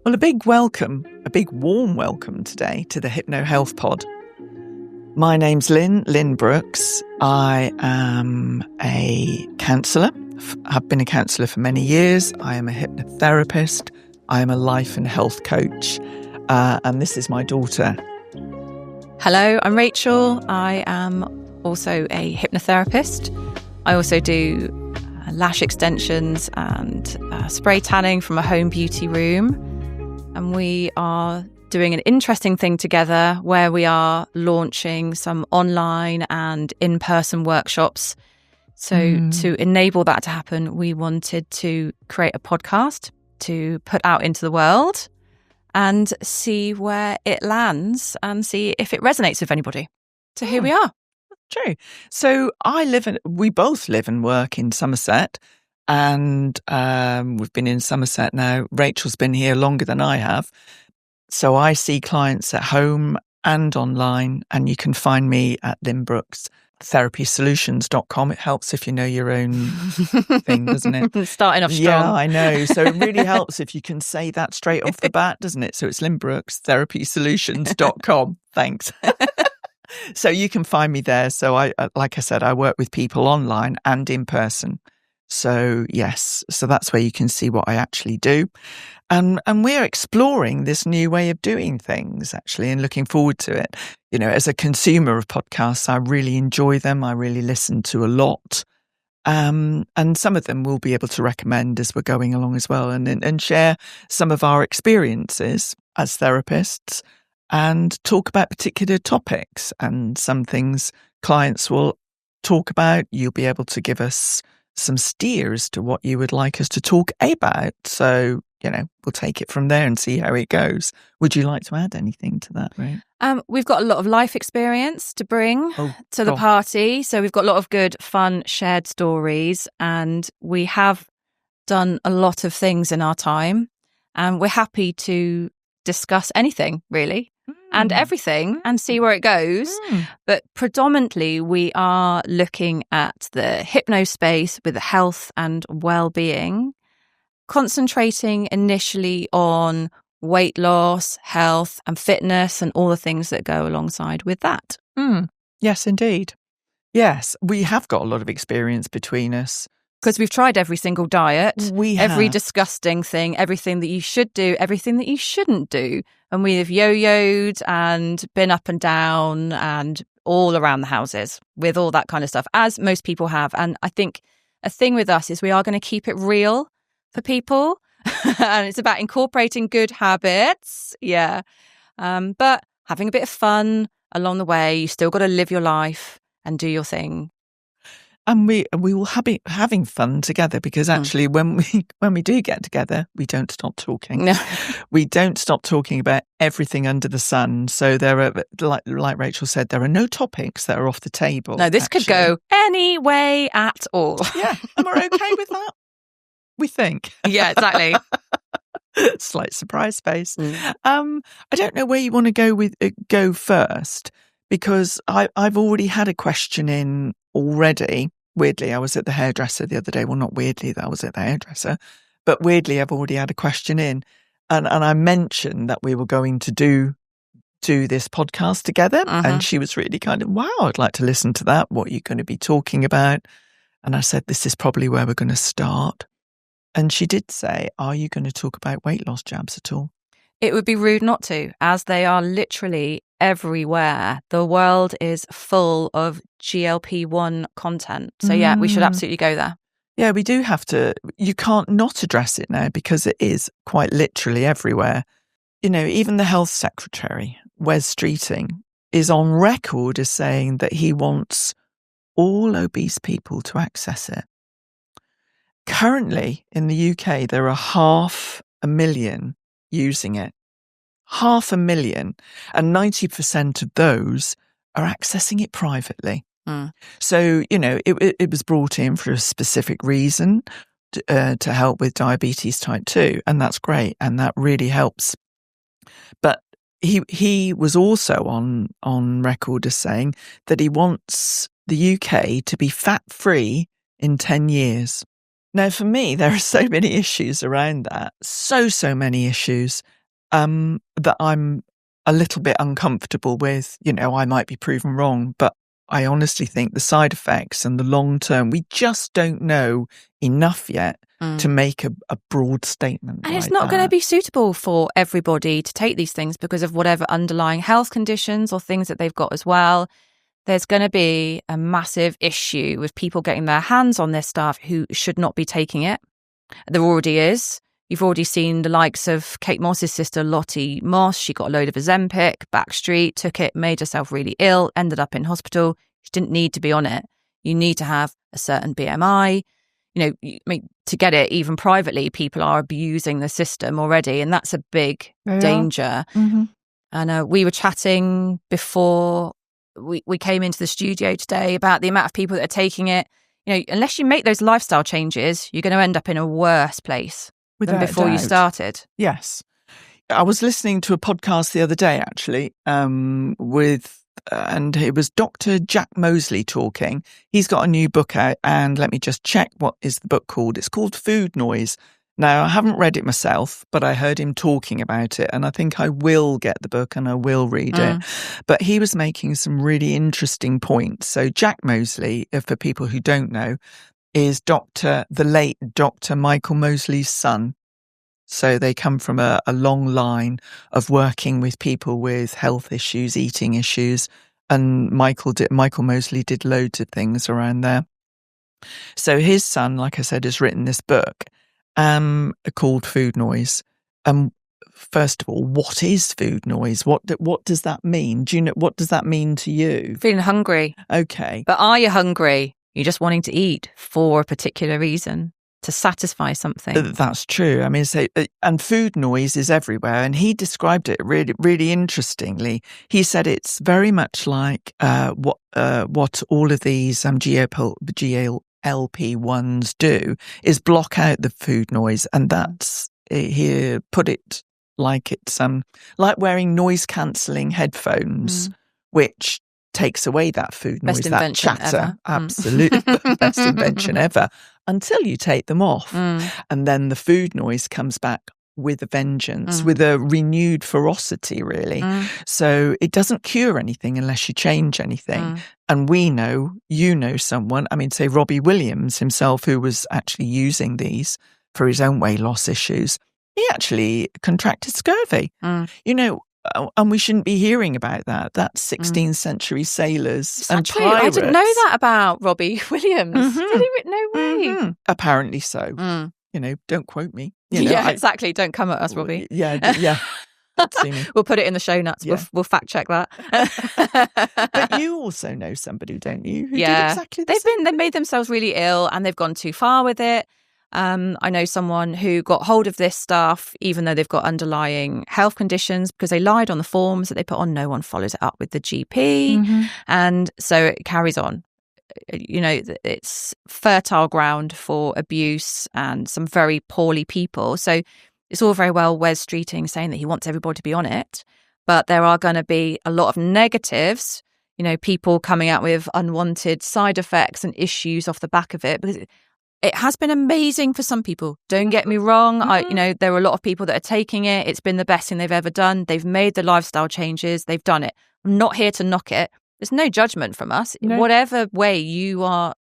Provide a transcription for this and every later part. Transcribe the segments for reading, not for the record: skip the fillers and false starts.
Well, a big warm welcome today to the Hypno-Health pod. My name's Lynn Brooks. I am a counsellor. I've been a counsellor for many years. I am a hypnotherapist. I am a life and health coach. And this is my daughter. Hello, I'm Rachel. I am also a hypnotherapist. I also do lash extensions and spray tanning from a home beauty room. And we are doing an interesting thing together where we are launching some online and in-person workshops. So to enable that to happen, we wanted to create a podcast to put out into the world and see where it lands and see if it resonates with anybody. So here we are. True. So we both live and work in Somerset. And we've been in Somerset now. Rachel's been here longer than I have. So I see clients at home and online. And you can find me at lynnbrookstherapysolutions.com. It helps if you know your own thing, doesn't it? Starting off strong. Yeah, I know. So it really helps if you can say that straight off the bat, doesn't it? So it's lynnbrookstherapysolutions.com. Thanks. So you can find me there. So like I said, I work with people online and in person. So yes, so that's where you can see what I actually do. And we're exploring this new way of doing things, actually, and looking forward to it. You know, as a consumer of podcasts, I really enjoy them. I really listen to a lot. And some of them we'll be able to recommend as we're going along as well, and share some of our experiences as therapists and talk about particular topics. And some things clients will talk about, you'll be able to give us some steers to what you would like us to talk about. So, you know, we'll take it from there and see how it goes. Would you like to add anything to that, Ray? We've got a lot of life experience to bring to the party. So we've got a lot of good, fun, shared stories. And we have done a lot of things in our time. And we're happy to discuss anything, really. And everything and see where it goes. But predominantly, we are looking at the hypno space with health and well-being, concentrating initially on weight loss, health and fitness and all the things that go alongside with that. Yes, indeed. Yes, we have got a lot of experience between us. Because we've tried every single diet, every have. Disgusting thing, everything that you should do, everything that you shouldn't do. And we have yo-yoed and been up and down and all around the houses with all that kind of stuff, as most people have. And I think a thing with us is we are going to keep it real for people. And it's about incorporating good habits. Yeah. But having a bit of fun along the way. You still got to live your life and do your thing. And we will be having fun together, because actually when we do get together, we don't stop talking. No. We don't stop talking about everything under the sun. So there are, like Rachel said, there are no topics that are off the table. No, this could go any way at all. Yeah, and we're okay with that, we think. Yeah, exactly. Slight surprise face. I don't know where you want to go first, because I've already had a question in already. Weirdly, I was at the hairdresser the other day. Well, not weirdly that I was at the hairdresser, but weirdly I've already had a question in. And I mentioned that we were going to do this podcast together. And she was really kind of, wow, I'd like to listen to that. What are you going to be talking about? And I said, this is probably where we're going to start. And she did say, are you going to talk about weight loss jabs at all? It would be rude not to, as they are literally everywhere. The world is full of GLP-1 content. So yeah, we should absolutely go there. Yeah, we do have to. You can't not address it now, because it is quite literally everywhere. You know, even the health secretary, Wes Streeting, is on record as saying that he wants all obese people to access it. Currently in the UK, there are 500,000 using it. 500,000, and 90% of those are accessing it privately. So, you know, it was brought in for a specific reason to help with diabetes type 2, and that's great, and that really helps. But he was also on record as saying that he wants the UK to be fat-free in 10 years. Now, for me, there are so many issues around that. So many issues that I'm a little bit uncomfortable with. I might be proven wrong, but I honestly think the side effects and the long term, we just don't know enough yet to make a broad statement. And it's not going to be suitable for everybody to take these things because of whatever underlying health conditions or things that they've got as well. There's going to be a massive issue with people getting their hands on this stuff who should not be taking it. There already is. You've already seen the likes of Kate Moss's sister, Lottie Moss. She got a load of Ozempic, backstreet, took it, made herself really ill, ended up in hospital. She didn't need to be on it. You need to have a certain BMI. To get it, even privately, people are abusing the system already, and that's a big danger. Mm-hmm. And we were chatting before we came into the studio today about the amount of people that are taking it. Unless you make those lifestyle changes, you're going to end up in a worse place than before you started. Yes. I was listening to a podcast the other day, actually, and it was Dr. Jack Mosley talking. He's got a new book out, and let me just check what is the book called. It's called Food Noise. Now, I haven't read it myself, but I heard him talking about it, and I think I will get the book and I will read it. But he was making some really interesting points. So Jack Mosley, for people who don't know, is the late Dr. Michael Mosley's son. So they come from a long line of working with people with health issues, eating issues. And Michael Mosley did loads of things around there. So his son, like I said, has written this book called Food Noise. First of all, what is food noise? What does that mean? Do you know, what does that mean to you? Feeling hungry. Okay. But are you hungry? You're just wanting to eat for a particular reason, to satisfy something. That's true. I mean, and food noise is everywhere. And he described it really, really interestingly. He said it's very much like what all of these GLP-1s do is block out the food noise, and that's he put it like it's like wearing noise cancelling headphones, which takes away that food noise, that chatter. Ever. Absolutely. Best invention ever, until you take them off. And then the food noise comes back with a vengeance, with a renewed ferocity, really. So it doesn't cure anything unless you change anything. And we know, someone, I mean, say Robbie Williams himself, who was actually using these for his own weight loss issues, he actually contracted scurvy. And we shouldn't be hearing about that. That's 16th century sailors and pirates. I didn't know that about Robbie Williams. Really? No way. Apparently so. Don't quote me. Exactly. Don't come at us, Robbie. Yeah. See me. We'll put it in the show notes. Yeah. We'll fact check that. But you also know somebody, don't you? Who did exactly the same. They've made themselves really ill, and they've gone too far with it. I know someone who got hold of this stuff, even though they've got underlying health conditions, because they lied on the forms that they put on. No one follows it up with the GP. And so it carries on. It's fertile ground for abuse and some very poorly people. So it's all very well Wes Streeting saying that he wants everybody to be on it, but there are going to be a lot of negatives, people coming out with unwanted side effects and issues off the back of it, because it has been amazing for some people. Don't get me wrong. There are a lot of people that are taking it. It's been the best thing they've ever done. They've made the lifestyle changes. They've done it. I'm not here to knock it. There's no judgment from us. No. Whatever way you are,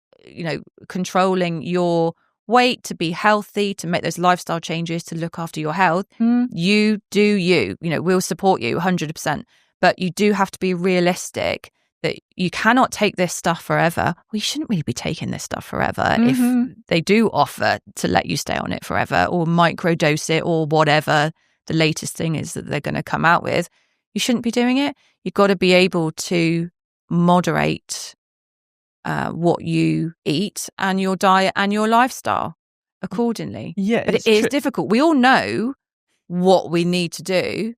controlling your weight to be healthy, to make those lifestyle changes, to look after your health, you do you. We'll support you 100%. But you do have to be realistic that you cannot take this stuff forever. We shouldn't really be taking this stuff forever if they do offer to let you stay on it forever or microdose it or whatever the latest thing is that they're going to come out with. You shouldn't be doing it. You've got to be able to moderate what you eat and your diet and your lifestyle accordingly. Yeah, but it is difficult. We all know what we need to do,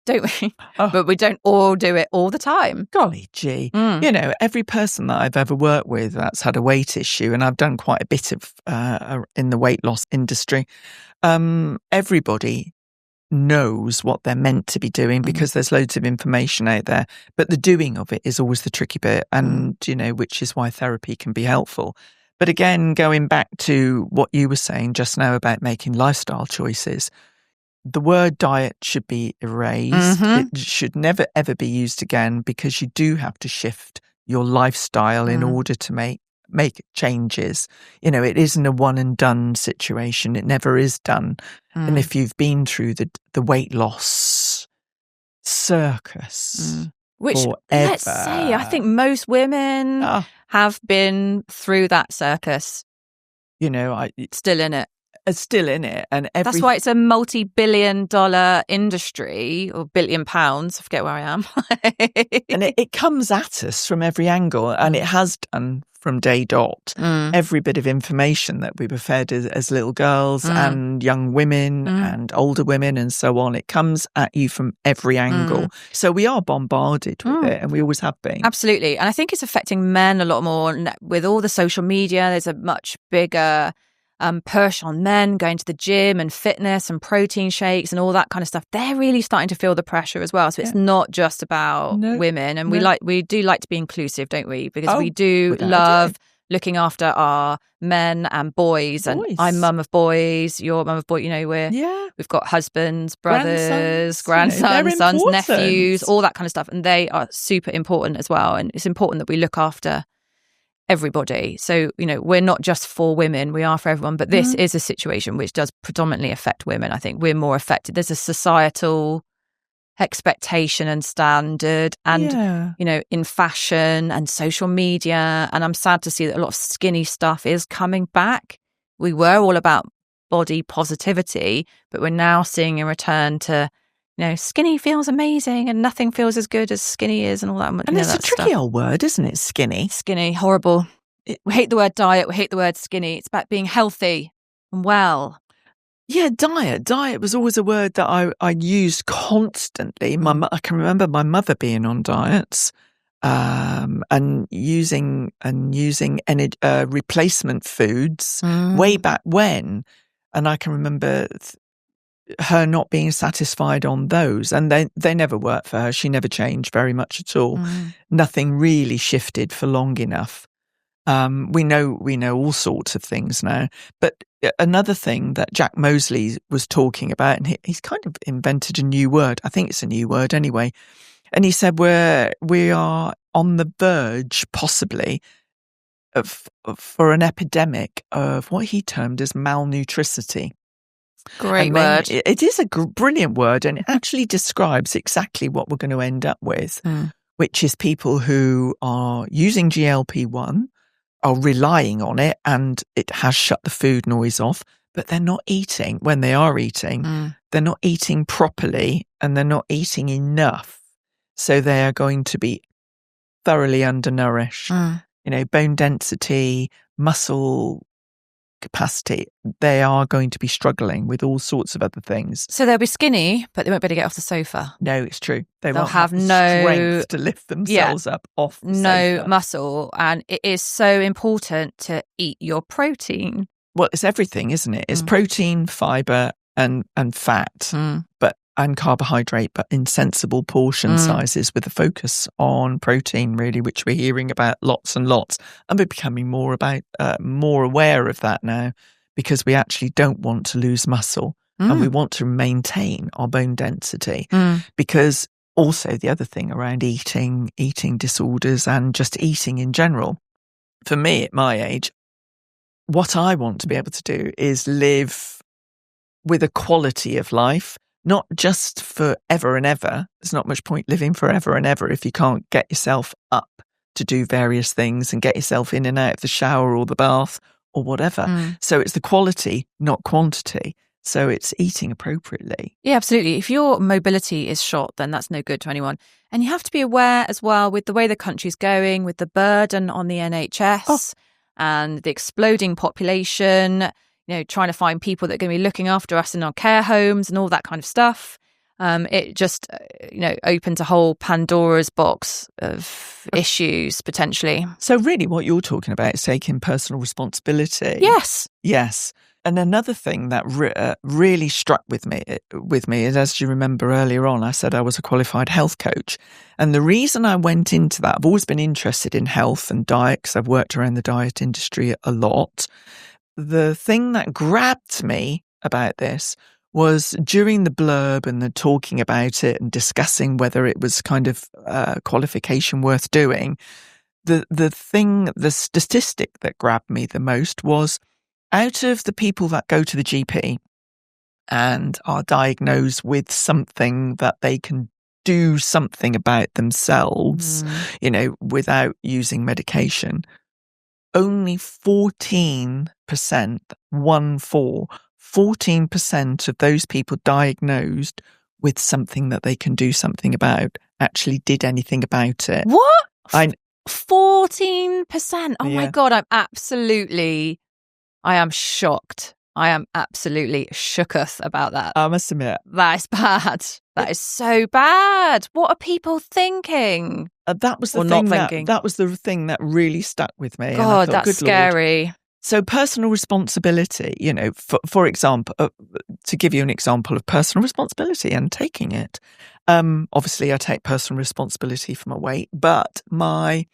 don't we? But we don't all do it all the time. Golly gee. Every person that I've ever worked with that's had a weight issue, and I've done quite a bit of in the weight loss industry, everybody knows what they're meant to be doing because there's loads of information out there. But the doing of it is always the tricky bit, and, which is why therapy can be helpful. But again, going back to what you were saying just now about making lifestyle choices, the word diet should be erased. It should never, ever be used again, because you do have to shift your lifestyle in order to make changes. You know, it isn't a one and done situation. It never is done. And if you've been through the weight loss circus, which, forever, let's say, I think most women have been through that circus. You know, still in it. Still in it. And that's why it's a multi-billion-dollar industry, or £1 billion. I forget where I am. And it comes at us from every angle, and it has done from day dot. Every bit of information that we were fed as little girls and young women and older women and so on, it comes at you from every angle. So we are bombarded with it, and we always have been. Absolutely. And I think it's affecting men a lot more. With all the social media, there's a much bigger push on men going to the gym and fitness and protein shakes and all that kind of stuff. They're really starting to feel the pressure as well. So it's not just about women. And we do like to be inclusive, don't we? Because we do love looking after our men and boys. And I'm mum of boys, you're mum of boys. You know, we've got husbands, brothers, grandsons, sons, nephews, all that kind of stuff. And they are super important as well. And it's important that we look after everybody. So, you know, we're not just for women, we are for everyone. But this is a situation which does predominantly affect women. I think we're more affected. There's a societal expectation and standard, and you know, in fashion and social media. And I'm sad to see that a lot of skinny stuff is coming back. We were all about body positivity, but we're now seeing a return to, you know, skinny feels amazing and nothing feels as good as skinny is, and all that. And it's a tricky old word, isn't it? Skinny, horrible. We hate the word diet. We hate the word skinny. It's about being healthy and well. Yeah, diet was always a word that I used constantly. I can remember my mother being on diets, and using replacement foods way back when, and I can remember her not being satisfied on those, and they never worked for her. She never changed very much at all. Nothing really shifted for long enough. We know all sorts of things now. But another thing that Jack Mosley was talking about, and he's kind of invented a new word. I think it's a new word anyway. And he said we are on the verge, possibly, for an epidemic of what he termed as malnutricity. Great word. It is a brilliant word, and it actually describes exactly what we're going to end up with, which is people who are using GLP-1, are relying on it, and it has shut the food noise off, but they're not eating. When they are eating, they're not eating properly, and they're not eating enough. So they are going to be thoroughly undernourished. You know, bone density, muscle capacity, they are going to be struggling with all sorts of other things. So they'll be skinny, but they won't be able to get off the sofa. No, it's true. They'll have no strength to lift themselves up off the sofa. Muscle. And it is so important to eat your protein. Well, it's everything, isn't it? It's protein, fibre and fat, and carbohydrate, but in sensible portion sizes, with a focus on protein, really, which we're hearing about lots and lots. And we're becoming more aware of that now, because we actually don't want to lose muscle and we want to maintain our bone density. Because also the other thing around eating disorders and just eating in general, for me at my age, what I want to be able to do is live with a quality of life, not just forever and ever. There's not much point living forever and ever if you can't get yourself up to do various things and get yourself in and out of the shower or the bath or whatever. So it's the quality, not quantity. So it's eating appropriately. Yeah, absolutely. If your mobility is shot, then that's no good to anyone. And you have to be aware as well, with the way the country's going, with the burden on the NHS and the exploding population, you know, trying to find people that are going to be looking after us in our care homes and all that kind of stuff. It just, opens a whole Pandora's box of issues, potentially. So really what you're talking about is taking personal responsibility. Yes. And another thing that really struck with me is, as you remember earlier on, I said I was a qualified health coach. And the reason I went into that, I've always been interested in health and diet because I've worked around the diet industry a lot. The thing that grabbed me about this was during the blurb and the talking about it and discussing whether it was kind of qualification worth doing. The statistic that grabbed me the most was, out of the people that go to the GP and are diagnosed with something that they can do something about themselves, without using medication, only 14%, 14% of those people diagnosed with something that they can do something about actually did anything about it. What? 14%. Oh my God, I am shocked. I am absolutely shooketh about that. I must admit. That is bad. That is so bad. What are people thinking? That was the thing that was the thing that really stuck with me. God, and I thought, that's scary. Lord. So personal responsibility, for example, to give you an example of personal responsibility and taking it. Obviously, I take personal responsibility for my weight, but my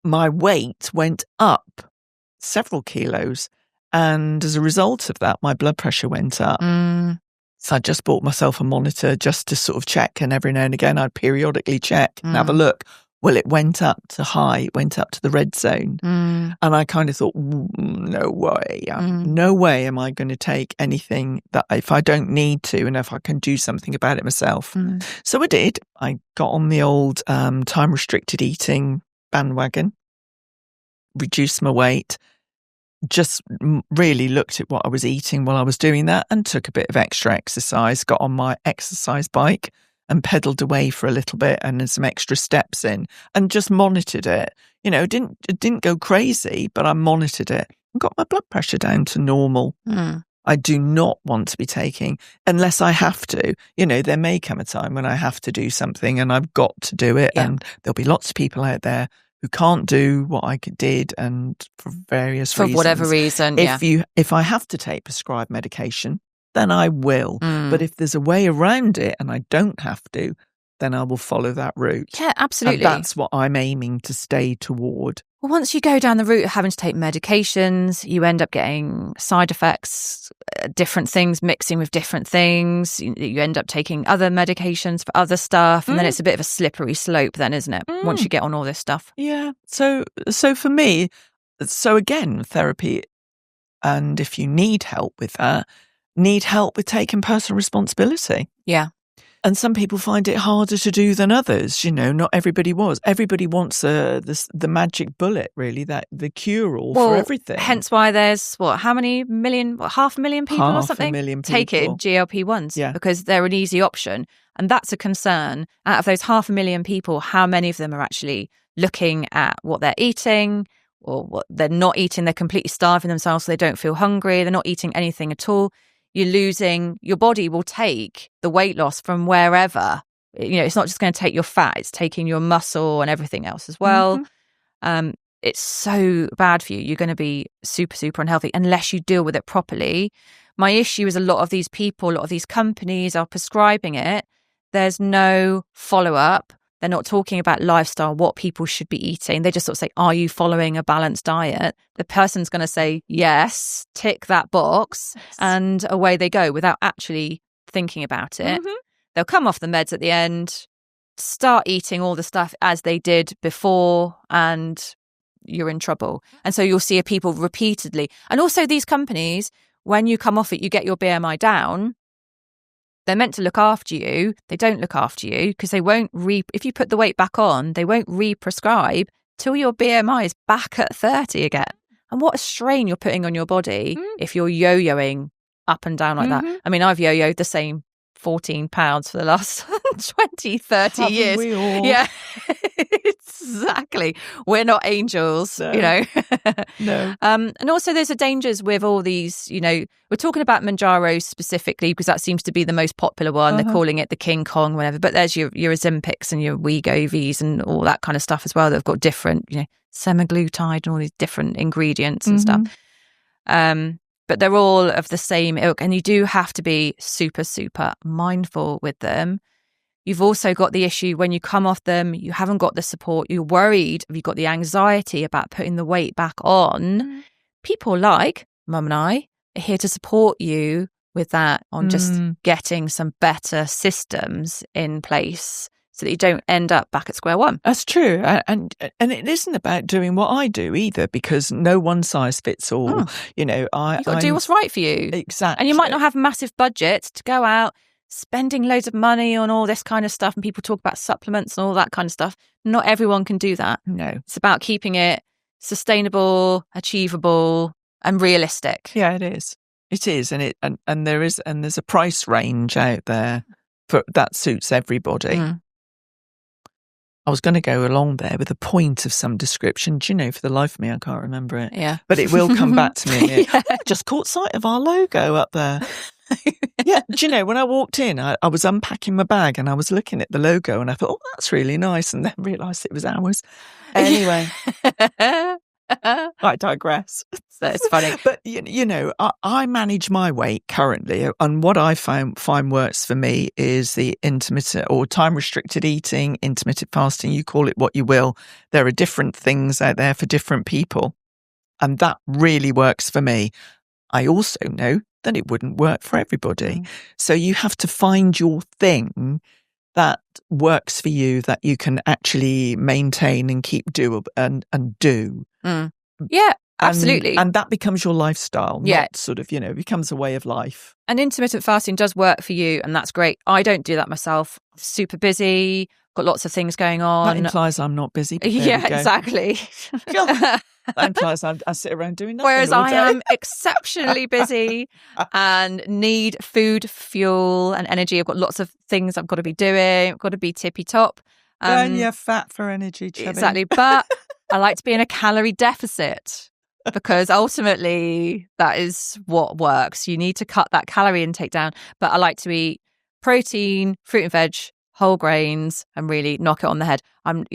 weight went up several kilos. And as a result of that, my blood pressure went up. So I just bought myself a monitor just to sort of check. And every now and again, I'd periodically check and have a look. Well, it went up to high, it went up to the red zone. And I kind of thought, no way. No way am I going to take anything that if I don't need to and if I can do something about it myself. So I did. I got on the old time-restricted eating bandwagon, reduced my weight, just really looked at what I was eating while I was doing that and took a bit of extra exercise, got on my exercise bike and pedaled away for a little bit and then some extra steps in and just monitored it. It didn't go crazy, but I monitored it and got my blood pressure down to normal. I do not want to be taking, unless I have to. There may come a time when I have to do something and I've got to do it. Yeah. And there'll be lots of people out there who can't do what I did and for various reasons. For whatever reason, If I have to take prescribed medication, then I will. But if there's a way around it and I don't have to, then I will follow that route. Yeah, absolutely. And that's what I'm aiming to stay toward. Well, once you go down the route of having to take medications, you end up getting side effects, different things mixing with different things. You end up taking other medications for other stuff. And then it's a bit of a slippery slope then, isn't it? Once you get on all this stuff. Yeah. So for me, again, therapy, and if you need help with that, need help with taking personal responsibility. Yeah. And some people find it harder to do than others. Not everybody was. Everybody wants the magic bullet, really, that the cure-all for everything. Hence why there's, how many million, 500,000 people or something? 500,000 people. Taking GLP-1s because they're an easy option. And that's a concern. Out of those 500,000 people, how many of them are actually looking at what they're eating or what they're not eating? They're completely starving themselves so they don't feel hungry. They're not eating anything at all. Your body will take the weight loss from wherever. It's not just going to take your fat, it's taking your muscle and everything else as well. It's so bad for you. You're going to be super, super unhealthy unless you deal with it properly. My issue is a lot of these people, a lot of these companies are prescribing it. There's no follow-up. They're not talking about lifestyle, what people should be eating. They just sort of say, are you following a balanced diet? The person's going to say, yes, tick that box, and away they go without actually thinking about it. They'll come off the meds at the end, start eating all the stuff as they did before, and you're in trouble. And so you'll see people repeatedly. And also these companies, when you come off it, you get your BMI down. They're meant to look after you. They don't look after you because they won't if you put the weight back on, they won't re-prescribe till your BMI is back at 30 again. And what a strain you're putting on your body if you're yo-yoing up and down like that. I mean, I've yo-yoed the same 14 pounds for the last 20, 30 Haven't years. we all? Yeah, exactly. We're not angels, No. No. And also there's the dangers with all these, we're talking about Manjaro specifically because that seems to be the most popular one. They're calling it the King Kong, whatever. But there's your Ozempics and your Wegovy's and all that kind of stuff as well that have got different, semaglutide and all these different ingredients and stuff. but they're all of the same ilk. And you do have to be super, super mindful with them. You've also got the issue when you come off them, you haven't got the support, you're worried, you've got the anxiety about putting the weight back on. People like Mum and I are here to support you with that, on just getting some better systems in place so that you don't end up back at square one. That's true. And it isn't about doing what I do either, because no one size fits all. You've got to do what's right for you. Exactly. And you might not have massive budgets to go out spending loads of money on all this kind of stuff, and people talk about supplements and all that kind of stuff. Not everyone can do that. No. It's about keeping it sustainable, achievable, and realistic. Yeah, it is. It is, and there's a price range out there that suits everybody. I was going to go along there with a point of some description. Do you know, for the life of me, I can't remember it. Yeah, but it will come back to me. I just caught sight of our logo up there. Yeah, do you know, when I walked in, I was unpacking my bag and I was looking at the logo and I thought, oh, that's really nice, and then realised it was ours. Anyway, I digress. That's funny. But, I manage my weight currently, and what I find works for me is the intermittent or time-restricted eating, intermittent fasting, you call it what you will. There are different things out there for different people, and that really works for me. I also know that it wouldn't work for everybody. So you have to find your thing that works for you, that you can actually maintain and keep do. Yeah, absolutely. And that becomes your lifestyle, not sort of, becomes a way of life. And intermittent fasting does work for you, and that's great. I don't do that myself. Super busy, got lots of things going on. That implies I'm not busy. Yeah, exactly. That implies I sit around doing nothing. Whereas all day. I am exceptionally busy and need food, fuel and energy. I've got lots of things I've got to be doing. I've got to be tippy top. Burn your fat for energy, chubby. Exactly. But I like to be in a calorie deficit, because ultimately that is what works. You need to cut that calorie intake down. But I like to eat protein, fruit and veg, whole grains, and really knock it on the head. And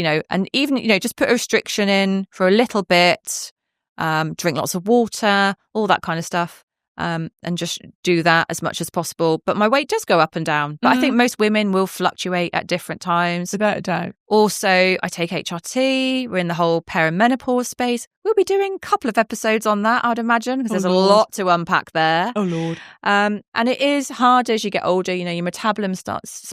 even, just put a restriction in for a little bit, drink lots of water, all that kind of stuff. And just do that as much as possible. But my weight does go up and down. But I think most women will fluctuate at different times. Without a doubt. Also, I take HRT. We're in the whole perimenopause space. We'll be doing a couple of episodes on that, I'd imagine, because there's a lot to unpack there. Oh, Lord. And it is hard as you get older. Your metabolism starts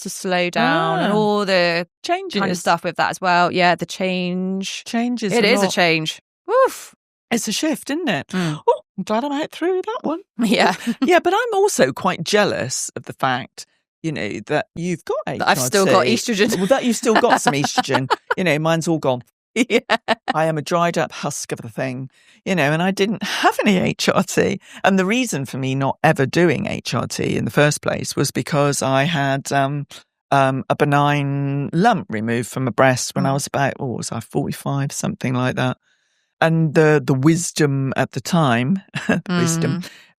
to slow down, and all the changes kind of stuff with that as well. Yeah, the changes. It is a change. Woof. It's a shift, isn't it? Oh, I'm glad I'm out through that one. Yeah. Yeah, but I'm also quite jealous of the fact, that you've got HRT. I've still got estrogen. Well, that you've still got some estrogen. Mine's all gone. Yeah. I am a dried up husk of the thing, and I didn't have any HRT. And the reason for me not ever doing HRT in the first place was because I had a benign lump removed from my breast when I was about, 45, something like that. And the wisdom at the time,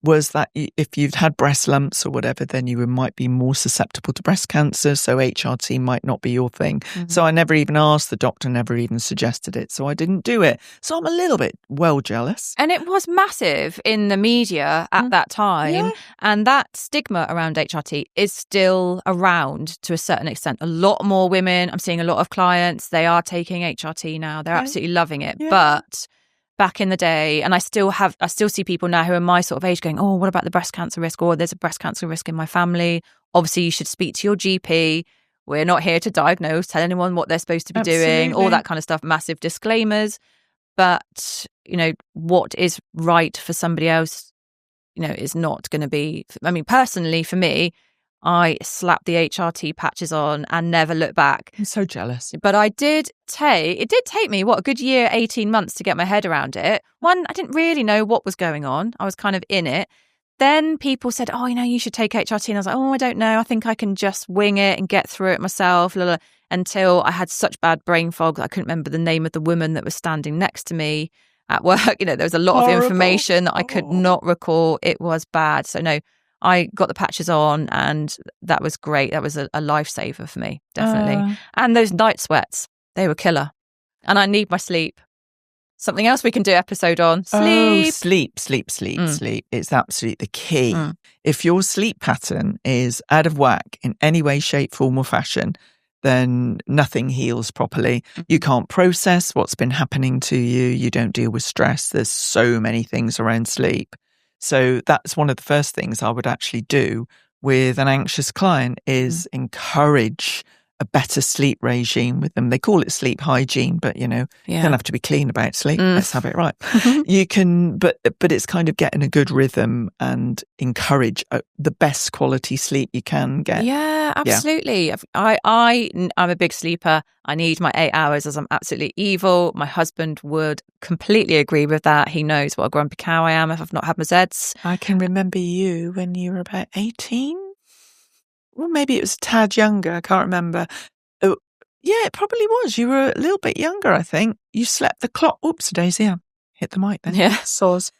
was that if you've had breast lumps or whatever, then you might be more susceptible to breast cancer. So HRT might not be your thing. So I never even asked the doctor, never even suggested it. So I didn't do it. So I'm a little bit jealous. And it was massive in the media at that time. Yeah. And that stigma around HRT is still around to a certain extent. A lot more women, I'm seeing a lot of clients, they are taking HRT now. They're absolutely loving it. Yeah. But back in the day, and I still see people now who are my sort of age going, oh, what about the breast cancer risk? Or there's a breast cancer risk in my family. Obviously, you should speak to your GP. We're not here to diagnose, tell anyone what they're supposed to be doing, all that kind of stuff. Massive disclaimers. But, what is right for somebody else, is not going to be, personally for me, I slapped the HRT patches on and never looked back. I'm so jealous. But it did take me, a good year, 18 months to get my head around it. One, I didn't really know what was going on. I was kind of in it. Then people said, oh, you should take HRT. And I was like, oh, I don't know. I think I can just wing it and get through it myself. Until I had such bad brain fog that I couldn't remember the name of the woman that was standing next to me at work. There was a lot of information that I could not recall. It was bad. So no, I got the patches on and that was great. That was a lifesaver for me, definitely. And those night sweats, they were killer. And I need my sleep. Something else we can do episode on. Sleep. Sleep. It's absolutely the key. If your sleep pattern is out of whack in any way, shape, form or fashion, then nothing heals properly. You can't process what's been happening to you. You don't deal with stress. There's so many things around sleep. So that's one of the first things I would actually do with an anxious client is encourage a better sleep regime with them. They call it sleep hygiene, but you don't have to be clean about sleep. Let's have it right. You can, but it's kind of getting a good rhythm and encourage the best quality sleep you can get. Yeah, absolutely. Yeah. I'm a big sleeper. I need my 8 hours as I'm absolutely evil. My husband would completely agree with that. He knows what a grumpy cow I am if I've not had my Zeds. I can remember you when you were about 18. Well, maybe it was a tad younger. I can't remember. Oh, yeah, it probably was. You were a little bit younger, I think. You slept the clock. Oops, Daisy, I hit the mic then. Yeah. Soz.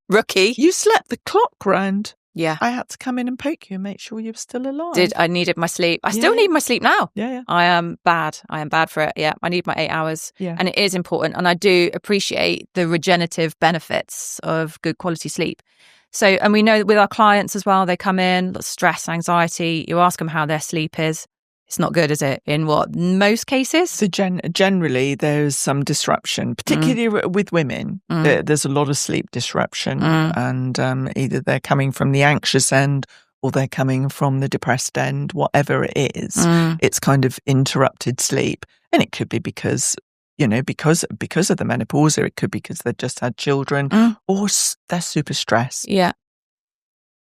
Rookie. You slept the clock round. Yeah. I had to come in and poke you and make sure you were still alive. I needed my sleep. I still need my sleep now. Yeah. I am bad. I am bad for it. Yeah. I need my 8 hours. Yeah. And it is important. And I do appreciate the regenerative benefits of good quality sleep. So, and we know with our clients as well, they come in, stress, anxiety, you ask them how their sleep is. It's not good, is it? In most cases? So generally, there's some disruption, particularly with women. There's a lot of sleep disruption, and either they're coming from the anxious end or they're coming from the depressed end. Whatever it is, it's kind of interrupted sleep, and it could be because of the menopause, or it could be because they've just had children, or they're super stressed. Yeah.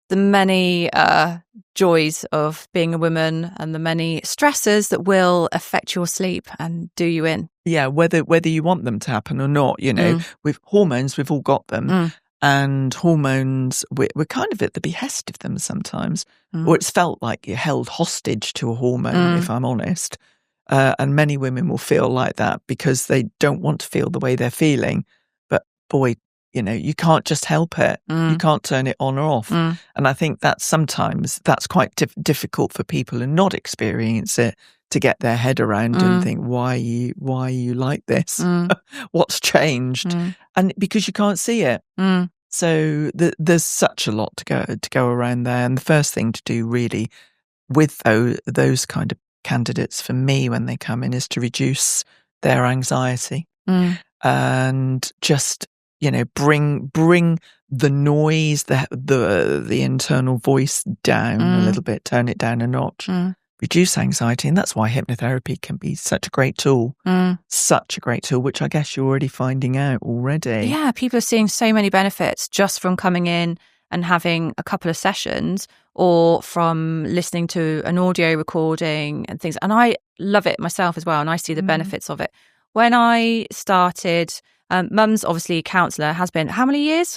The many joys of being a woman and the many stresses that will affect your sleep and do you in. Yeah, whether you want them to happen or not, with hormones, we've all got them. And hormones, we're kind of at the behest of them sometimes, or it's felt like you're held hostage to a hormone, if I'm honest. And many women will feel like that because they don't want to feel the way they're feeling. But boy, you can't just help it. You can't turn it on or off. And I think that sometimes that's quite difficult for people who not experience it to get their head around and think, why are you like this? What's changed? And because you can't see it. So there's such a lot to go around there. And the first thing to do really with those kind of candidates for me when they come in is to reduce their anxiety and just bring the noise, the internal voice down a little bit, turn it down a notch, reduce anxiety. And that's why hypnotherapy can be such a great tool, which I guess you're already finding out already. Yeah, people are seeing so many benefits just from coming in and having a couple of sessions or from listening to an audio recording and things. And I love it myself as well. And I see the benefits of it. When I started, Mum's obviously a counsellor, has been how many years?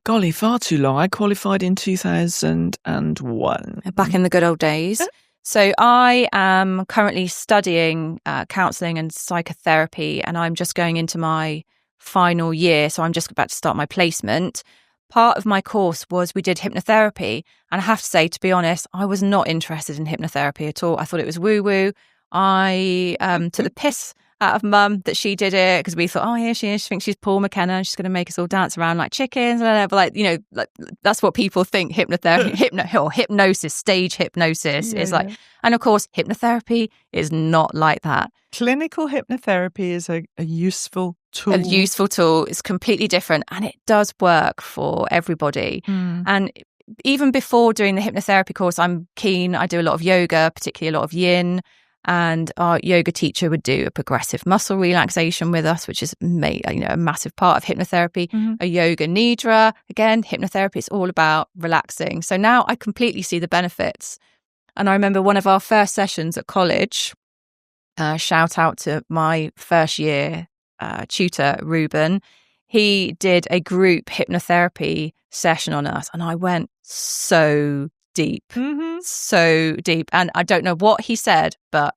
Golly, far too long. I qualified in 2001. Back in the good old days. So I am currently studying counselling and psychotherapy, and I'm just going into my final year. So I'm just about to start my placement. Part of my course was we did hypnotherapy. And I have to say, to be honest, I was not interested in hypnotherapy at all. I thought it was woo-woo. I took the piss out of Mum that she did it because we thought, oh, here she is. She thinks she's Paul McKenna and she's going to make us all dance around like chickens. But that's what people think hypnotherapy, or hypnosis, stage hypnosis is like. And of course, hypnotherapy is not like that. Clinical hypnotherapy is a useful tool. A useful tool. It's completely different and it does work for everybody. And even before doing the hypnotherapy course, I'm keen. I do a lot of yoga, particularly a lot of yin. And our yoga teacher would do a progressive muscle relaxation with us, which is a massive part of hypnotherapy. A yoga nidra, again, hypnotherapy is all about relaxing. So now I completely see the benefits. And I remember one of our first sessions at college, shout out to my first year tutor, Ruben. He did a group hypnotherapy session on us and I went so deep. So deep. And I don't know what he said, but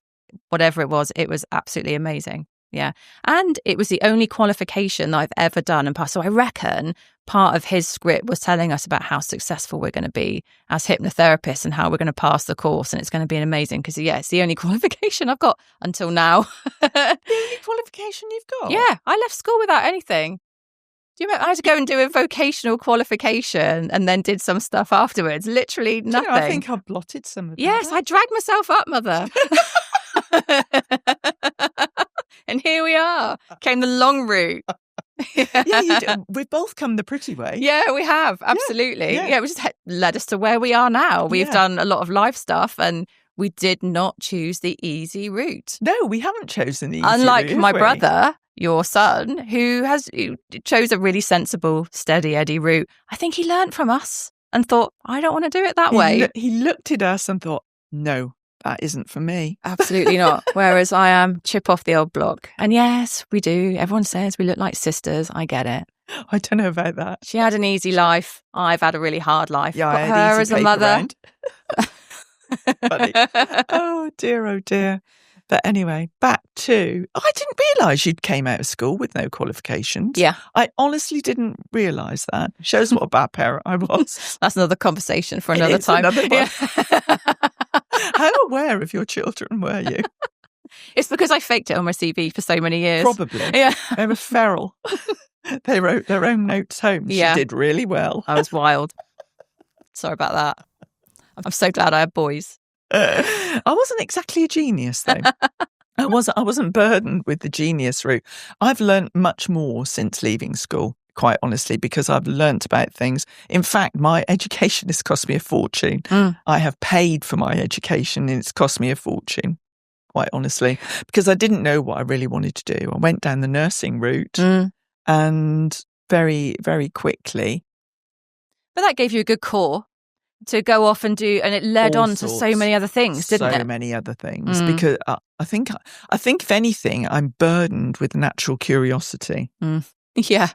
whatever it was absolutely amazing. Yeah. And it was the only qualification that I've ever done and passed. So I reckon part of his script was telling us about how successful we're going to be as hypnotherapists and how we're going to pass the course. And it's going to be amazing because, yeah, it's the only qualification I've got until now. The only qualification you've got? Yeah. I left school without anything. Do you remember? I had to go and do a vocational qualification and then did some stuff afterwards. Literally nothing. I think I blotted some of that. Yes, I dragged myself up, mother. And here we are. Came the long route. Yeah, we've both come the pretty way. Yeah, we have. Absolutely. Yeah, it just led us to where we are now. We've done a lot of life stuff and we did not choose the easy route. No, we haven't chosen the easy Unlike route. my brother, your son, who chose a really sensible, steady Eddie route. I think he learned from us and thought, I don't want to do it that way. He looked at us and thought, no, that isn't for me. Absolutely not. Whereas I am chip off the old block. And yes, we do. Everyone says we look like sisters. I get it. I don't know about that. She had an easy life. I've had a really hard life. Yeah, Got I had her easy as a paper mother. round. Funny. Oh dear. But anyway, back to, I didn't realise you came out of school with no qualifications. Yeah. I honestly didn't realise that. Shows what a bad parent I was. That's another conversation for another time. Another one. Yeah. How aware of your children were you? It's because I faked it on my CV for so many years. Probably. Yeah. They were feral. They wrote their own notes home. Yeah. She did really well. I was wild. Sorry about that. I'm so glad I had boys. I wasn't exactly a genius, though. I wasn't burdened with the genius route. I've learned much more since leaving school, quite honestly, because I've learnt about things. In fact, my education has cost me a fortune. I have paid for my education and it's cost me a fortune, quite honestly, because I didn't know what I really wanted to do. I went down the nursing route and very, very quickly. But that gave you a good core to go off and do, and it led on to so many other things, didn't it? So many other things, because I think if anything, I'm burdened with natural curiosity. Yeah.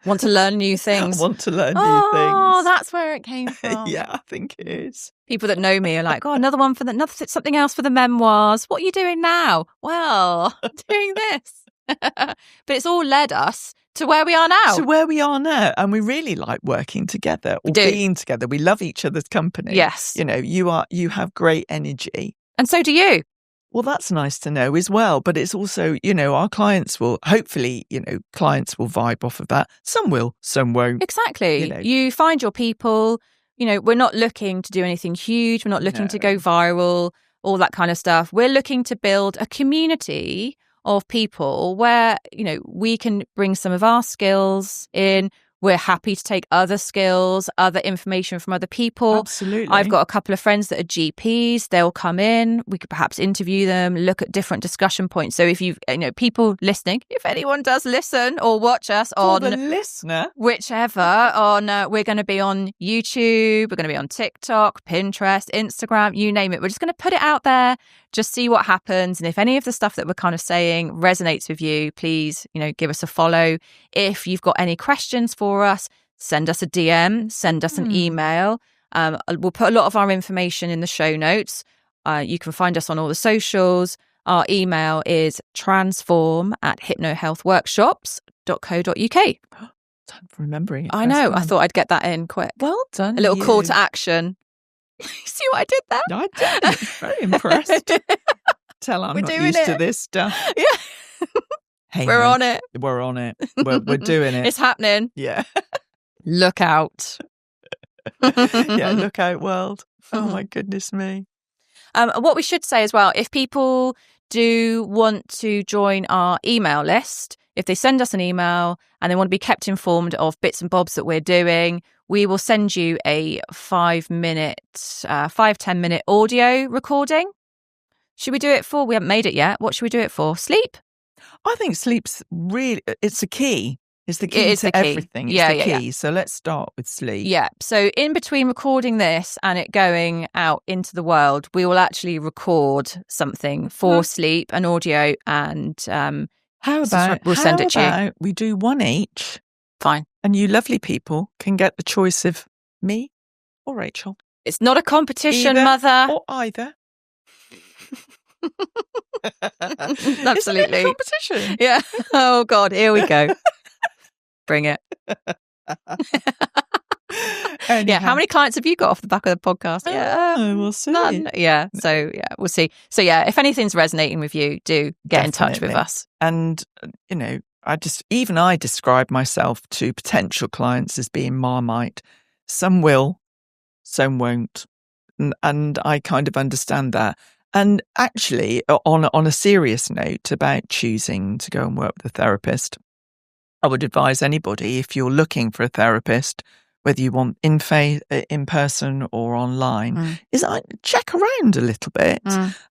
Want to learn new things. I want to learn new things. Oh, that's where it came from. Yeah, I think it is. People that know me are like, oh, another one for something else for the memoirs. What are you doing now? Well, doing this. But it's all led us to where we are now. To where we are now. And we really like working together or being together. We love each other's company. Yes. You know, you have great energy. And so do you. Well, that's nice to know as well. But it's also, you know, our clients will, hopefully, you know, clients will vibe off of that. Some will, some won't. Exactly. You know. You find your people. You know, we're not looking to do anything huge. We're not looking to go viral, all that kind of stuff. We're looking to build a community of people where, you know, we can bring some of our skills in. We're happy to take other skills, other information from other people. Absolutely. I've got a couple of friends that are GPs. They'll come in. We could perhaps interview them, look at different discussion points. So if you know, people listening, if anyone does listen or watch us on the listener, whichever, on we're going to be on YouTube, we're going to be on TikTok, Pinterest, Instagram, you name it. We're just going to put it out there, just see what happens. And if any of the stuff that we're kind of saying resonates with you, please, you know, give us a follow. If you've got any questions for us, send us a DM, send us an email. We'll put a lot of our information in the show notes. You can find us on all the socials. Our email is transform@hypnohealthworkshops.co.uk. Time for remembering it. I know. I thought I'd get that in quick. Well done. A little call to action. See what I did there? I did. Very impressed. Tell I'm not used to this stuff. Yeah. Hey, We're on it. We're on it. We're doing it. It's happening. Yeah. Look out. Yeah, look out, world. Oh, my goodness me. What we should say as well, if people do want to join our email list, if they send us an email and they want to be kept informed of bits and bobs that we're doing, we will send you a 10 minute audio recording. Should we do it for? We haven't made it yet. What should we do it for? Sleep? I think sleep's really, it's the key. It's the key to everything. It's the key. So let's start with sleep. Yeah. So in between recording this and it going out into the world, we will actually record something for sleep, an audio, and we'll send it to you. We do one each. Fine. And you lovely people can get the choice of me or Rachel. It's not a competition, mother. Or either. Absolutely. It's a competition. Yeah. Oh, God, here we go. Bring it. Yeah. How many clients have you got off the back of the podcast? We'll see. None. Yeah. So, yeah, we'll see. So, yeah, if anything's resonating with you, do get in touch with us. And, I describe myself to potential clients as being Marmite. Some will, some won't. And I kind of understand that. And actually, on a serious note about choosing to go and work with a therapist, I would advise anybody, if you're looking for a therapist, whether you want in person or online, is check around a little bit,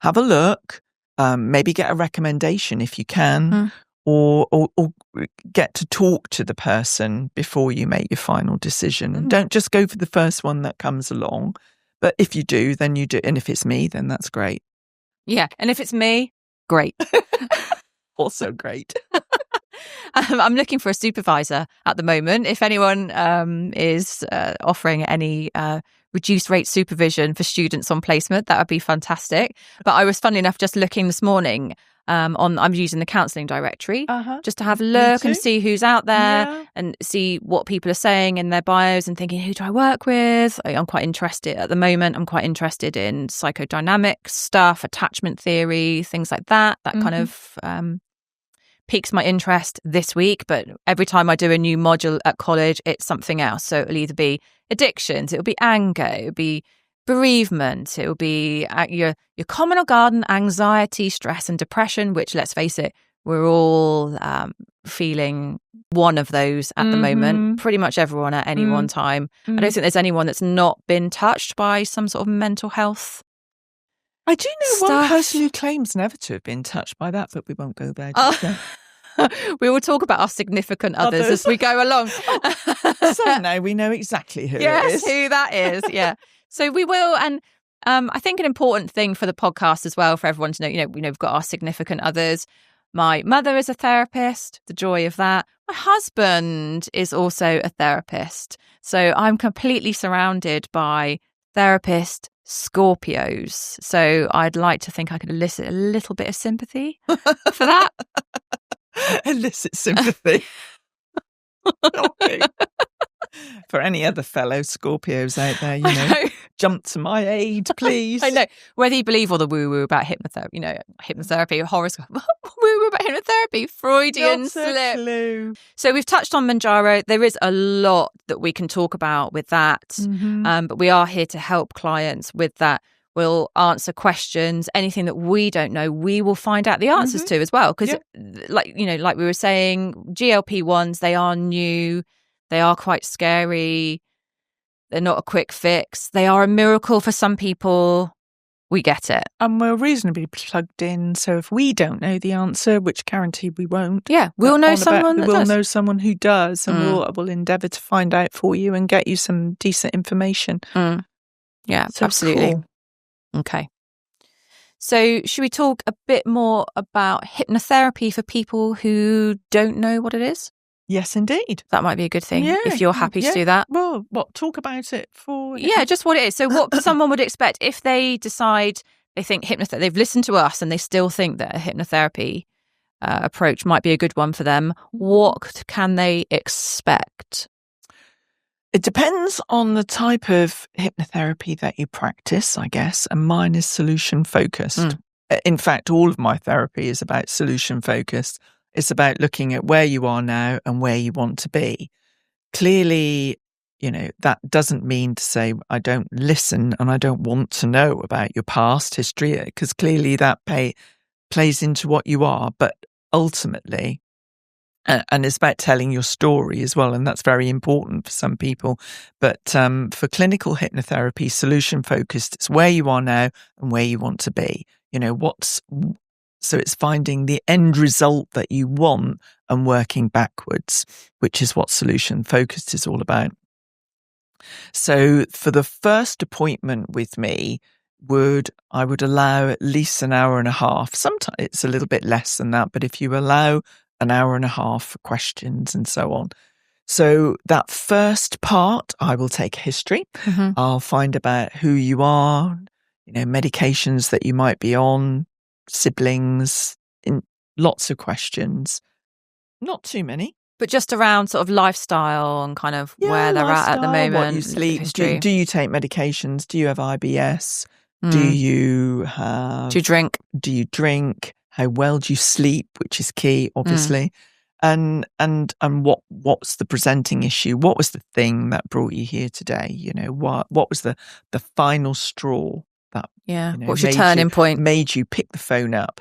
have a look, maybe get a recommendation if you can, or get to talk to the person before you make your final decision. And don't just go for the first one that comes along. But if you do, then you do. And if it's me, then that's great. Yeah. And if it's me, great. Also great. I'm looking for a supervisor at the moment. If anyone is offering any reduced rate supervision for students on placement, that would be fantastic. But I was, funnily enough, just looking this morning I'm using the counselling directory just to have a look and see who's out there and see what people are saying in their bios and thinking, who do I work with? I'm quite interested at the moment. I'm quite interested in psychodynamic stuff, attachment theory, things like that. That kind of piques my interest this week. But every time I do a new module at college, it's something else. So it'll either be addictions, it'll be anger, it'll be bereavement, it will be your common or garden anxiety, stress and depression, which, let's face it, we're all feeling one of those at the moment, pretty much everyone at any one time. I don't think there's anyone that's not been touched by some sort of mental health. I do know one person who claims never to have been touched by that, but we won't go there just yet. We will talk about our significant others as we go along. So now we know exactly who it is. Yes, who that is, yeah. So we will, and I think an important thing for the podcast as well for everyone to know, we've got our significant others. My mother is a therapist, the joy of that. My husband is also a therapist. So I'm completely surrounded by therapist Scorpios. So I'd like to think I could elicit a little bit of sympathy for that. Elicit sympathy. Okay. For any other fellow Scorpios out there, jump to my aid, please. I know. Whether you believe all the woo-woo about hypnotherapy, hypnotherapy, horoscope, woo-woo about hypnotherapy, Freudian slip. Clue. So we've touched on Manjaro. There is a lot that we can talk about with that. But we are here to help clients with that. We'll answer questions, anything that we don't know, we will find out the answers to as well. Because like we were saying, GLP-1s, they are new. They are quite scary. They're not a quick fix. They are a miracle for some people. We get it. And we're reasonably plugged in. So if we don't know the answer, which guarantee we won't. Yeah, we'll know someone that does. We'll know someone who does. And we'll endeavour to find out for you and get you some decent information. Yeah, so absolutely. Cool. Okay. So should we talk a bit more about hypnotherapy for people who don't know what it is? Yes, indeed. That might be a good thing if you're happy to do that. Well, talk about it for... Yeah, just what it is. So what someone would expect if they decide they think they've listened to us and they still think that a hypnotherapy approach might be a good one for them, what can they expect? It depends on the type of hypnotherapy that you practice, I guess, and mine is solution focused. In fact, all of my therapy is about solution focused. It's about looking at where you are now and where you want to be. Clearly, that doesn't mean to say I don't listen and I don't want to know about your past history, because clearly that plays into what you are. But ultimately, and it's about telling your story as well, and that's very important for some people. But for clinical hypnotherapy, solution focused, it's where you are now and where you want to be. So it's finding the end result that you want and working backwards, which is what solution focused is all about. So for the first appointment with me, I would allow at least an hour and a half. Sometimes it's a little bit less than that, but if you allow an hour and a half for questions and so on. So that first part, I will take history. I'll find about who you are, medications that you might be on, siblings, in lots of questions. Not too many. But just around sort of lifestyle and kind of where they're at the moment. What you sleep. Do you take medications? Do you have IBS? Do you drink? Do you drink? How well do you sleep? Which is key, obviously. And what's the presenting issue? What was the thing that brought you here today? What was the final straw that what's your turning point? Made you pick the phone up?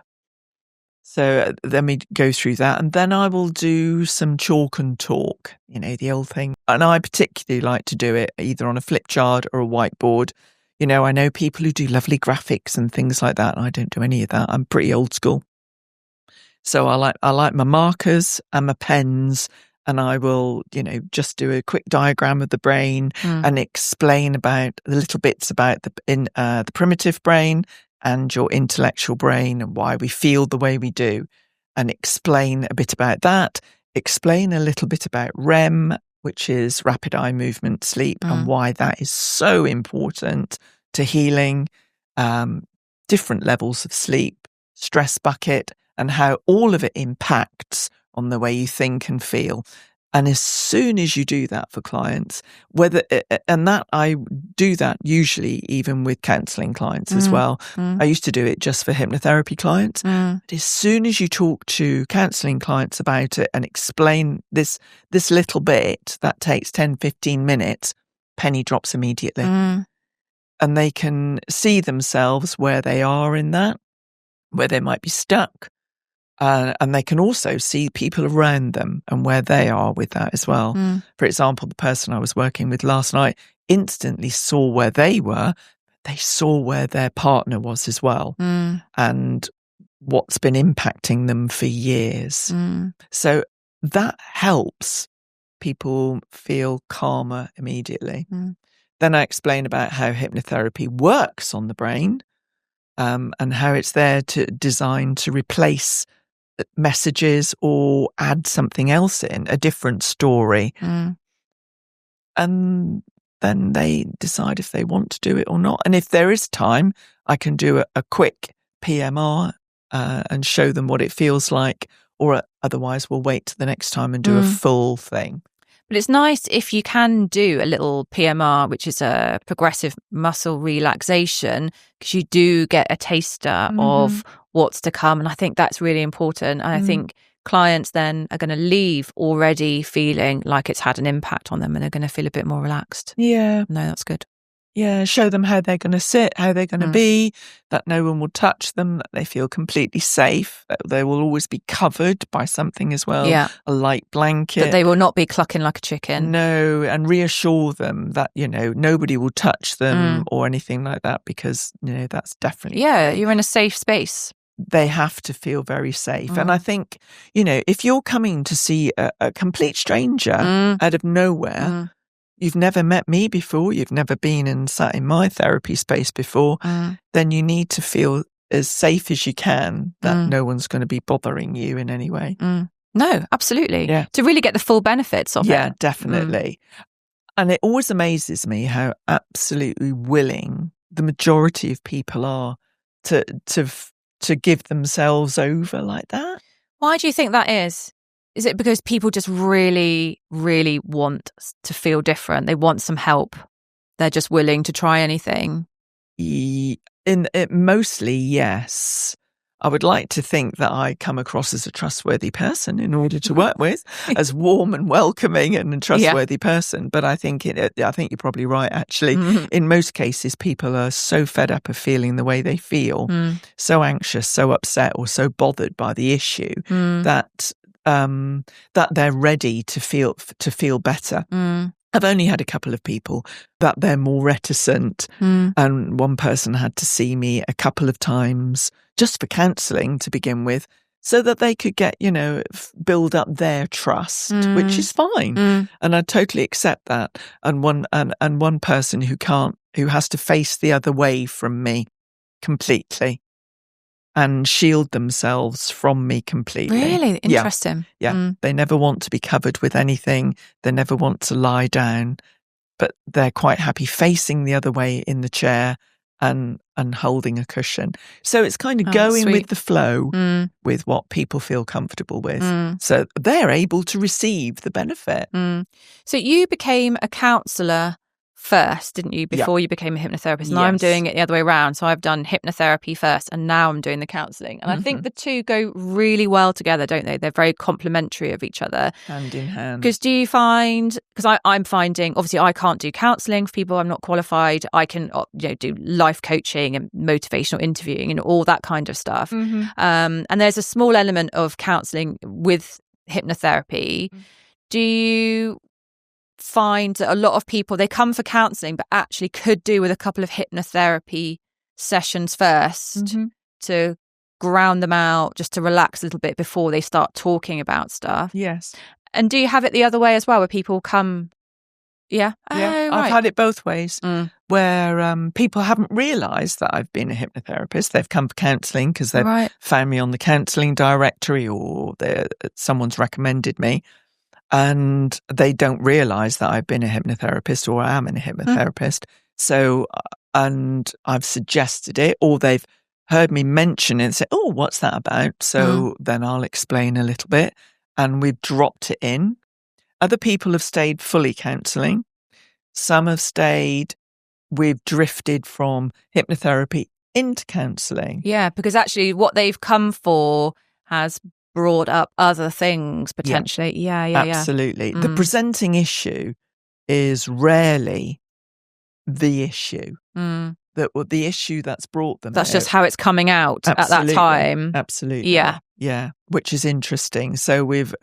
So then we go through that, and then I will do some chalk and talk, the old thing. And I particularly like to do it either on a flip chart or a whiteboard. I know people who do lovely graphics and things like that, and I don't do any of that. I'm pretty old school. So I like my markers and my pens, and I will, just do a quick diagram of the brain and explain about the little bits about the primitive brain and your intellectual brain and why we feel the way we do, and explain a bit about that, explain a little bit about REM, which is rapid eye movement sleep, and why that is so important to healing, different levels of sleep, stress bucket, and how all of it impacts on the way you think and feel. And as soon as you do that for clients, I do that usually even with counselling clients as well. I used to do it just for hypnotherapy clients. But as soon as you talk to counselling clients about it and explain this little bit that takes 10, 15 minutes, penny drops immediately. And they can see themselves where they are in that, where they might be stuck. And they can also see people around them and where they are with that as well. For example, the person I was working with last night instantly saw where they were. They saw where their partner was as well, and what's been impacting them for years. So that helps people feel calmer immediately. Then I explain about how hypnotherapy works on the brain, and how it's there designed to replace messages or add something else in, a different story. And then they decide if they want to do it or not. And if there is time, I can do a quick PMR and show them what it feels like, or otherwise we'll wait till the next time and do a full thing. But it's nice if you can do a little PMR, which is a progressive muscle relaxation, because you do get a taster of what's to come. And I think that's really important. And I think clients then are going to leave already feeling like it's had an impact on them, and they're going to feel a bit more relaxed. Yeah. No, that's good. Yeah, show them how they're going to sit, how they're going to be, that no one will touch them, that they feel completely safe, that they will always be covered by something as well, a light blanket. That they will not be clucking like a chicken. No, and reassure them that, nobody will touch them or anything like that, because, that's definitely... Yeah, you're in a safe space. They have to feel very safe. And I think, if you're coming to see a complete stranger out of nowhere... You've never met me before, you've never been and sat in my therapy space before, then you need to feel as safe as you can that no one's going to be bothering you in any way. No, absolutely. Yeah. To really get the full benefits of it. Yeah, definitely. And it always amazes me how absolutely willing the majority of people are to give themselves over like that. Why do you think that is? Is it because people just really, really want to feel different? They want some help. They're just willing to try anything? Mostly, yes. I would like to think that I come across as a trustworthy person in order to work with, as warm and welcoming and a trustworthy person. But I think you're probably right, actually. In most cases, people are so fed up of feeling the way they feel, so anxious, so upset, or so bothered by the issue that they're ready to feel better. I've only had a couple of people that they're more reticent, and one person had to see me a couple of times just for counselling to begin with, so that they could get, build up their trust, which is fine, and I totally accept that. And one person who has to face the other way from me completely and shield themselves from me completely. Really? Interesting. Yeah. They never want to be covered with anything. They never want to lie down, but they're quite happy facing the other way in the chair and holding a cushion. So it's kind of going with the flow with what people feel comfortable with. So they're able to receive the benefit. So you became a counsellor first, didn't you, before you became a hypnotherapist? Now I'm doing it the other way around. So I've done hypnotherapy first and now I'm doing the counselling. And I think the two go really well together, don't they? They're very complementary of each other. Hand in hand. Because do you find, because I'm finding, obviously I can't do counselling for people, I'm not qualified. I can do life coaching and motivational interviewing and all that kind of stuff. And there's a small element of counselling with hypnotherapy. Do you find that a lot of people, they come for counselling but actually could do with a couple of hypnotherapy sessions first to ground them out, just to relax a little bit before they start talking about stuff? Yes. And do you have it the other way as well, where people come? Yeah. Right. I've had it both ways, where people haven't realised that I've been a hypnotherapist. They've come for counselling because they've found me on the counselling directory or someone's recommended me. And they don't realise that I've been a hypnotherapist or I am a hypnotherapist. So, and I've suggested it, or they've heard me mention it and say, oh, what's that about? So then I'll explain a little bit. And we've dropped it in. Other people have stayed fully counselling. Some have stayed, we've drifted from hypnotherapy into counselling. Yeah, because actually what they've come for has brought up other things potentially. Yeah. Absolutely. The presenting issue is rarely the issue. The issue that's brought them That's out. just how it's coming out at that time. Absolutely. Yeah. Which is interesting. So we've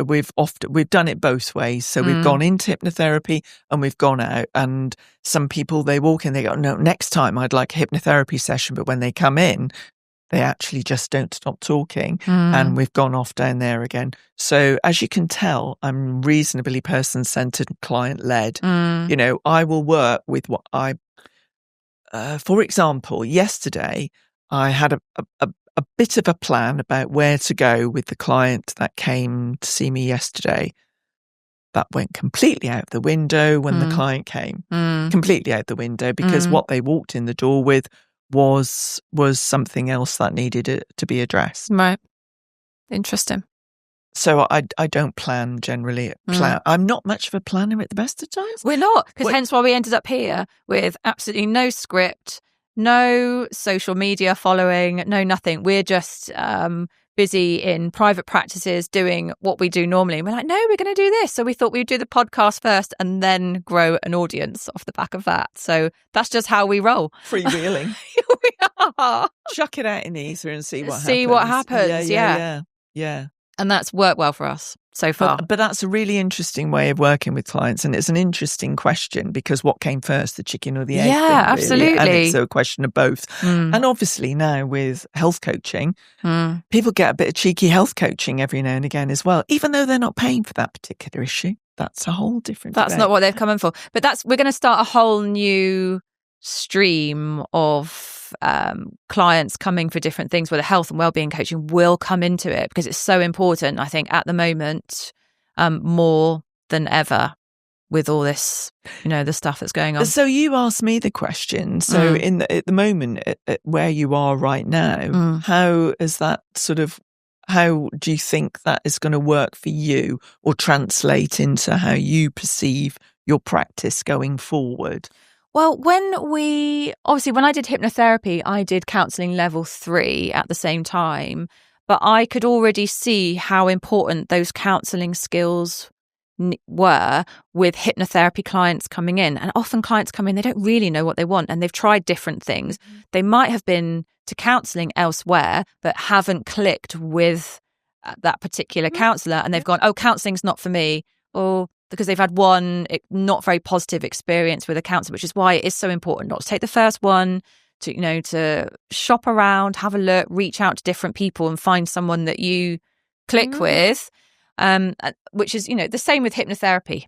done it both ways. So we've gone into hypnotherapy and we've gone out, and some people, they walk in, they go, no, next time I'd like a hypnotherapy session. But when they come in, they actually just don't stop talking, and we've gone off down there again. So as you can tell, I'm reasonably person-centered and client-led. I will work with what for example, yesterday I had a bit of a plan about where to go with the client that came to see me yesterday. That went completely out the window when the client came. Completely out the window, because what they walked in the door with was something else that needed to be addressed. Right. Interesting. So I don't plan generally. I'm not much of a planner at the best of times. We're not, because hence why we ended up here with absolutely no script, no social media following, no nothing. We're just busy in private practices doing what we do normally. And we're like, no, we're going to do this. So we thought we'd do the podcast first and then grow an audience off the back of that. So that's just how we roll. Freewheeling. We are. Chuck it out in the ether and see what happens. See what happens. Yeah. And that's worked well for us so far. But that's a really interesting way of working with clients. And it's an interesting question, because what came first, the chicken or the egg? Yeah, thing, really? absolutely. And it's a question of both. And obviously now with health coaching, people get a bit of cheeky health coaching every now and again as well, even though they're not paying for that particular issue. That's a whole different That's debate. not what they've come in for. But we're going to start a whole new stream of clients coming for different things, where the health and wellbeing coaching will come into it, because it's so important, I think, at the moment, more than ever, with all this, the stuff that's going on. So you asked me the question. So at the moment, at where you are right now, how is that how do you think that is going to work for you, or translate into how you perceive your practice going forward? Well, when I did hypnotherapy, I did counselling level 3 at the same time, but I could already see how important those counselling skills were with hypnotherapy clients coming in. And often clients come in, they don't really know what they want, and they've tried different things. They might have been to counselling elsewhere, but haven't clicked with that particular counsellor, and they've gone, oh, counselling's not for me, or because they've had one not very positive experience with a counsellor, which is why it is so important not to take the first one, to shop around, have a look, reach out to different people and find someone that you click with, which is, the same with hypnotherapy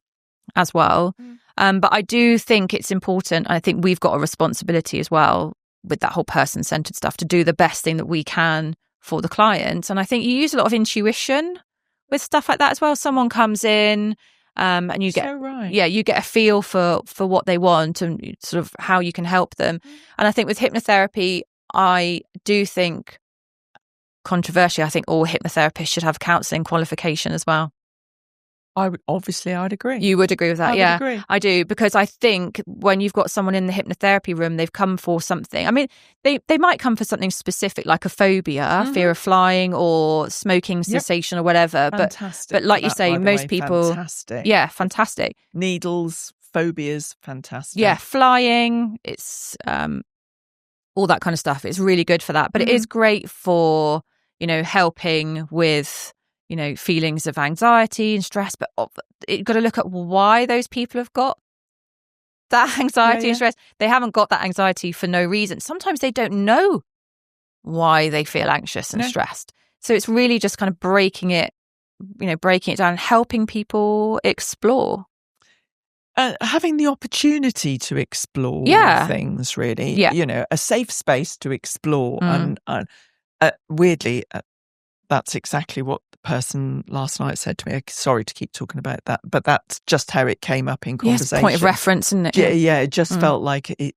as well. But I do think it's important. I think we've got a responsibility as well with that whole person-centered stuff to do the best thing that we can for the client. And I think you use a lot of intuition with stuff like that as well. Someone comes in And you get, so right. you get a feel for what they want and sort of how you can help them. And I think with hypnotherapy, I do think, controversially, I think all hypnotherapists should have counselling qualification as well. I'd agree. You would agree with that? I would agree. I do, because I think when you've got someone in the hypnotherapy room, they've come for something. I mean, they might come for something specific, like a phobia, fear of flying, or smoking cessation, or whatever. Fantastic. But like you say, most people, fantastic. Yeah, fantastic. Needles, phobias, fantastic. Yeah, flying. It's all that kind of stuff. It's really good for that. But it is great for, helping with, feelings of anxiety and stress. But you've got to look at why those people have got that anxiety and stress. They haven't got that anxiety for no reason. Sometimes they don't know why they feel anxious and stressed. So it's really just kind of breaking it down and helping people explore. Having the opportunity to explore things, really. Yeah. A safe space to explore. And weirdly, that's exactly what the person last night said to me. Sorry to keep talking about that, but that's just how it came up in conversation. Yes, point of reference, isn't it? Yeah, it just felt like it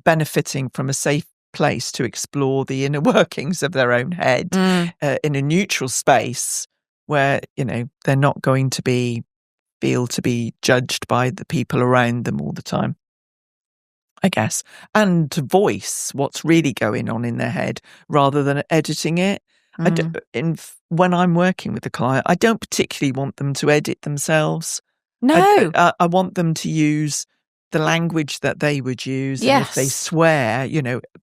benefiting from a safe place to explore the inner workings of their own head in a neutral space where, they're not going to feel to be judged by the people around them all the time, I guess, and to voice what's really going on in their head rather than editing it. When I'm working with a client, I don't particularly want them to edit themselves. No. I want them to use the language that they would use. Yes. And if they swear,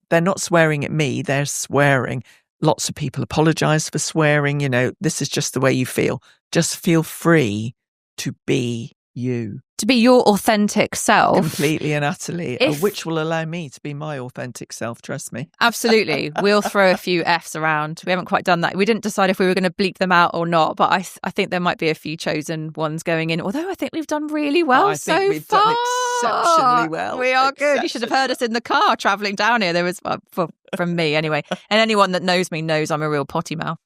they're not swearing at me, they're swearing. Lots of people apologise for swearing. This is just the way you feel. Just feel free to be you. To be your authentic self. Completely and utterly, which will allow me to be my authentic self, trust me. Absolutely. We'll throw a few Fs around. We haven't quite done that. We didn't decide if we were going to bleep them out or not, but I think there might be a few chosen ones going in, although I think we've done really well so far. I think we've done exceptionally well. We are good. You should have heard us in the car travelling down here. There was, from me anyway, and anyone that knows me knows I'm a real potty mouth.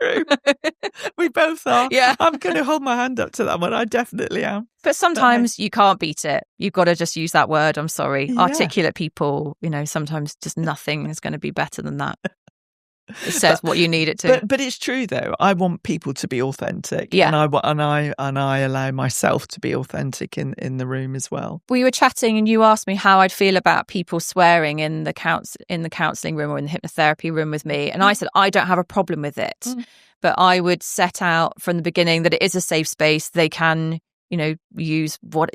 True. We both are. Yeah. I'm going to hold my hand up to that one. I definitely am. But sometimes you can't beat it. You've got to just use that word. I'm sorry. Yeah. Articulate people, sometimes just nothing is going to be better than that. It says what you need it to. But it's true though. I want people to be authentic. Yeah. And I allow myself to be authentic in the room as well. We were chatting and you asked me how I'd feel about people swearing in the counselling room or in the hypnotherapy room with me. And I said, I don't have a problem with it. But I would set out from the beginning that it is a safe space. They can, use what,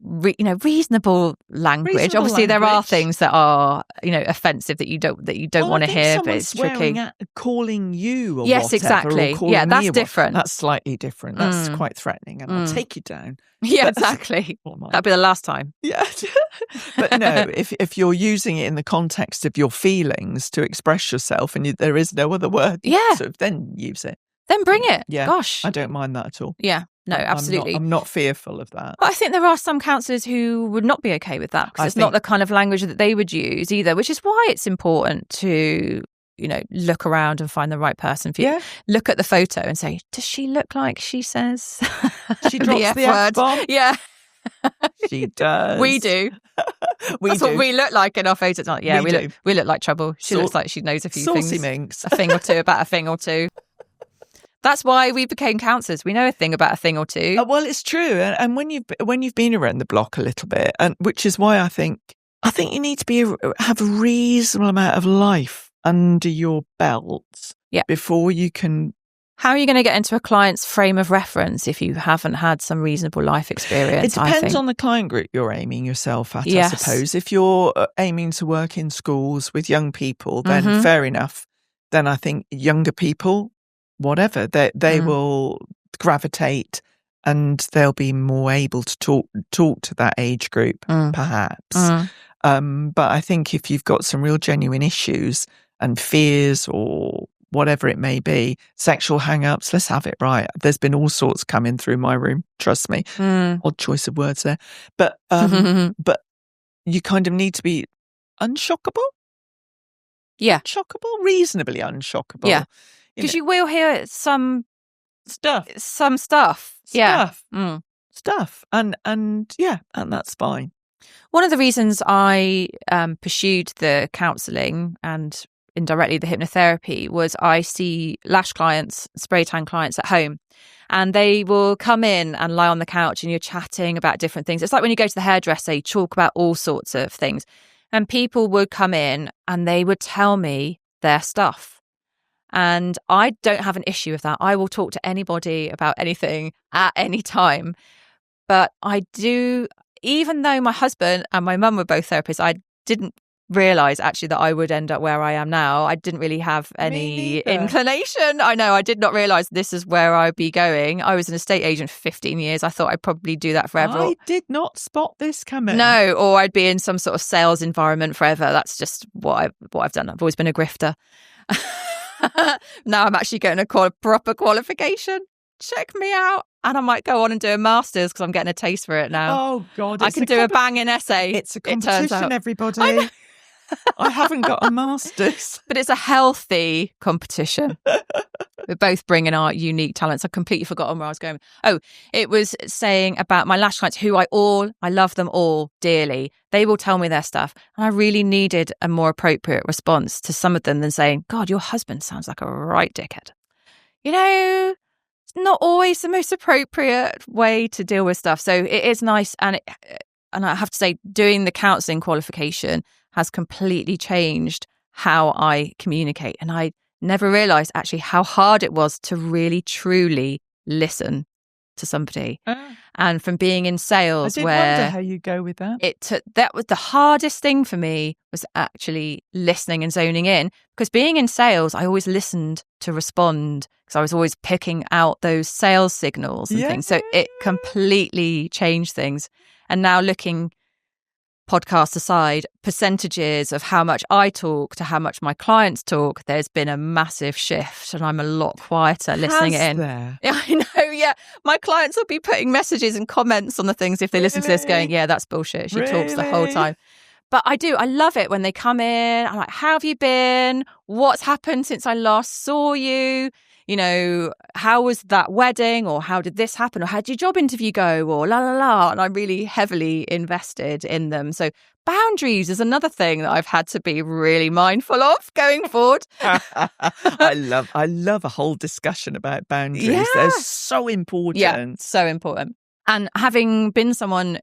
reasonable language. Obviously, there are things that are, offensive that you don't want to hear, but it's tricky. Calling you, or yes, exactly. Yeah, that's different. That's slightly different. That's quite threatening, and I'll take you down. Yeah, exactly. That'd be the last time. Yeah, but no, if you're using it in the context of your feelings to express yourself, and there is no other word, then use it. Then bring it. Yeah, gosh, I don't mind that at all. Yeah. No, absolutely. I'm not fearful of that. But I think there are some counsellors who would not be okay with that because it's not the kind of language that they would use either, which is why it's important to, look around and find the right person for you. Yeah. Look at the photo and say, does she look like she says she drops the F-bomb? Yeah. She does. We do. That's what we look like in our photos. Yeah, we look like trouble. She looks like she knows a few things. Saucy minx. A thing or two about a thing or two. That's why we became counsellors. We know a thing about a thing or two. Well, it's true, and when you've been around the block a little bit, and which is why I think you need to have a reasonable amount of life under your belt before you can. How are you going to get into a client's frame of reference if you haven't had some reasonable life experience? It depends on the client group you're aiming yourself at. Yes. I suppose if you're aiming to work in schools with young people, then fair enough. Then I think younger people, whatever, they will gravitate and they'll be more able to talk to that age group, perhaps. But I think if you've got some real genuine issues and fears or whatever it may be, sexual hang-ups, let's have it right. There's been all sorts coming through my room, trust me. Odd choice of words there. But but you kind of need to be unshockable. Yeah. Shockable, reasonably unshockable. Yeah. Because you will hear some Stuff. some stuff. Yeah. Stuff. Stuff. And that's fine. One of the reasons I pursued the counselling and indirectly the hypnotherapy was I see lash clients, spray tan clients at home, and they will come in and lie on the couch and you're chatting about different things. It's like when you go to the hairdresser, you talk about all sorts of things, and people would come in and they would tell me their stuff. And I don't have an issue with that. I will talk to anybody about anything at any time. But I do, even though my husband and my mum were both therapists, I didn't realise actually that I would end up where I am now. I didn't really have any inclination. I know, I did not realise this is where I'd be going. I was an estate agent for 15 years. I thought I'd probably do that forever. I did not spot this coming. No, or I'd be in some sort of sales environment forever. That's just what I've done. I've always been a grifter. Now I'm actually getting a proper qualification. Check me out. And I might go on and do a master's because I'm getting a taste for it now. Oh, God. I can do a banging essay. It's a competition, everybody. I haven't got a master's. But it's a healthy competition. We're both bringing our unique talents. I completely forgotten where I was going. Oh, it was saying about my lash clients who I love them all dearly. They will tell me their stuff. And I really needed a more appropriate response to some of them than saying, God, your husband sounds like a right dickhead. You know, it's not always the most appropriate way to deal with stuff. So it is nice. And I have to say, doing the counselling qualification has completely changed how I communicate. And I never realised actually how hard it was to really, truly listen to somebody. And from being in sales, I did wonder how you go with that. That was the hardest thing for me, was actually listening and zoning in. Because being in sales, I always listened to respond because I was always picking out those sales signals and things. So it completely changed things. And now looking, podcast aside, percentages of how much I talk to how much my clients talk, there's been a massive shift and I'm a lot quieter listening in. There? Yeah, I know, yeah. My clients will be putting messages and comments on the things if they listen to this going, yeah, that's bullshit. She talks the whole time. But I love it when they come in. I'm like, how have you been? What's happened since I last saw you? You know, how was that wedding, or how did this happen, or how did your job interview go, or la la la. And I'm really heavily invested in them. So boundaries is another thing that I've had to be really mindful of going forward. I love a whole discussion about boundaries. Yeah. They're so important. Yeah, so important. And having been someone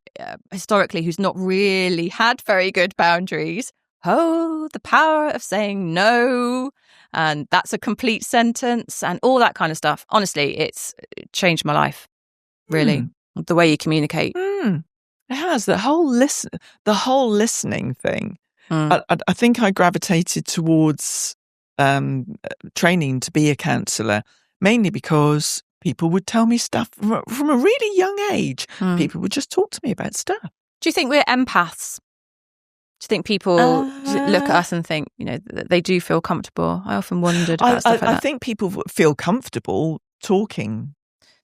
historically who's not really had very good boundaries, the power of saying no. And that's a complete sentence and all that kind of stuff. Honestly, it's changed my life, really. The way you communicate. It has. The whole listening thing. I think I gravitated towards training to be a counsellor, mainly because people would tell me stuff from a really young age. People would just talk to me about stuff. Do you think we're empaths? Do you think people look at us and think, you know, they do feel comfortable? I often wondered about stuff like that. I think people feel comfortable talking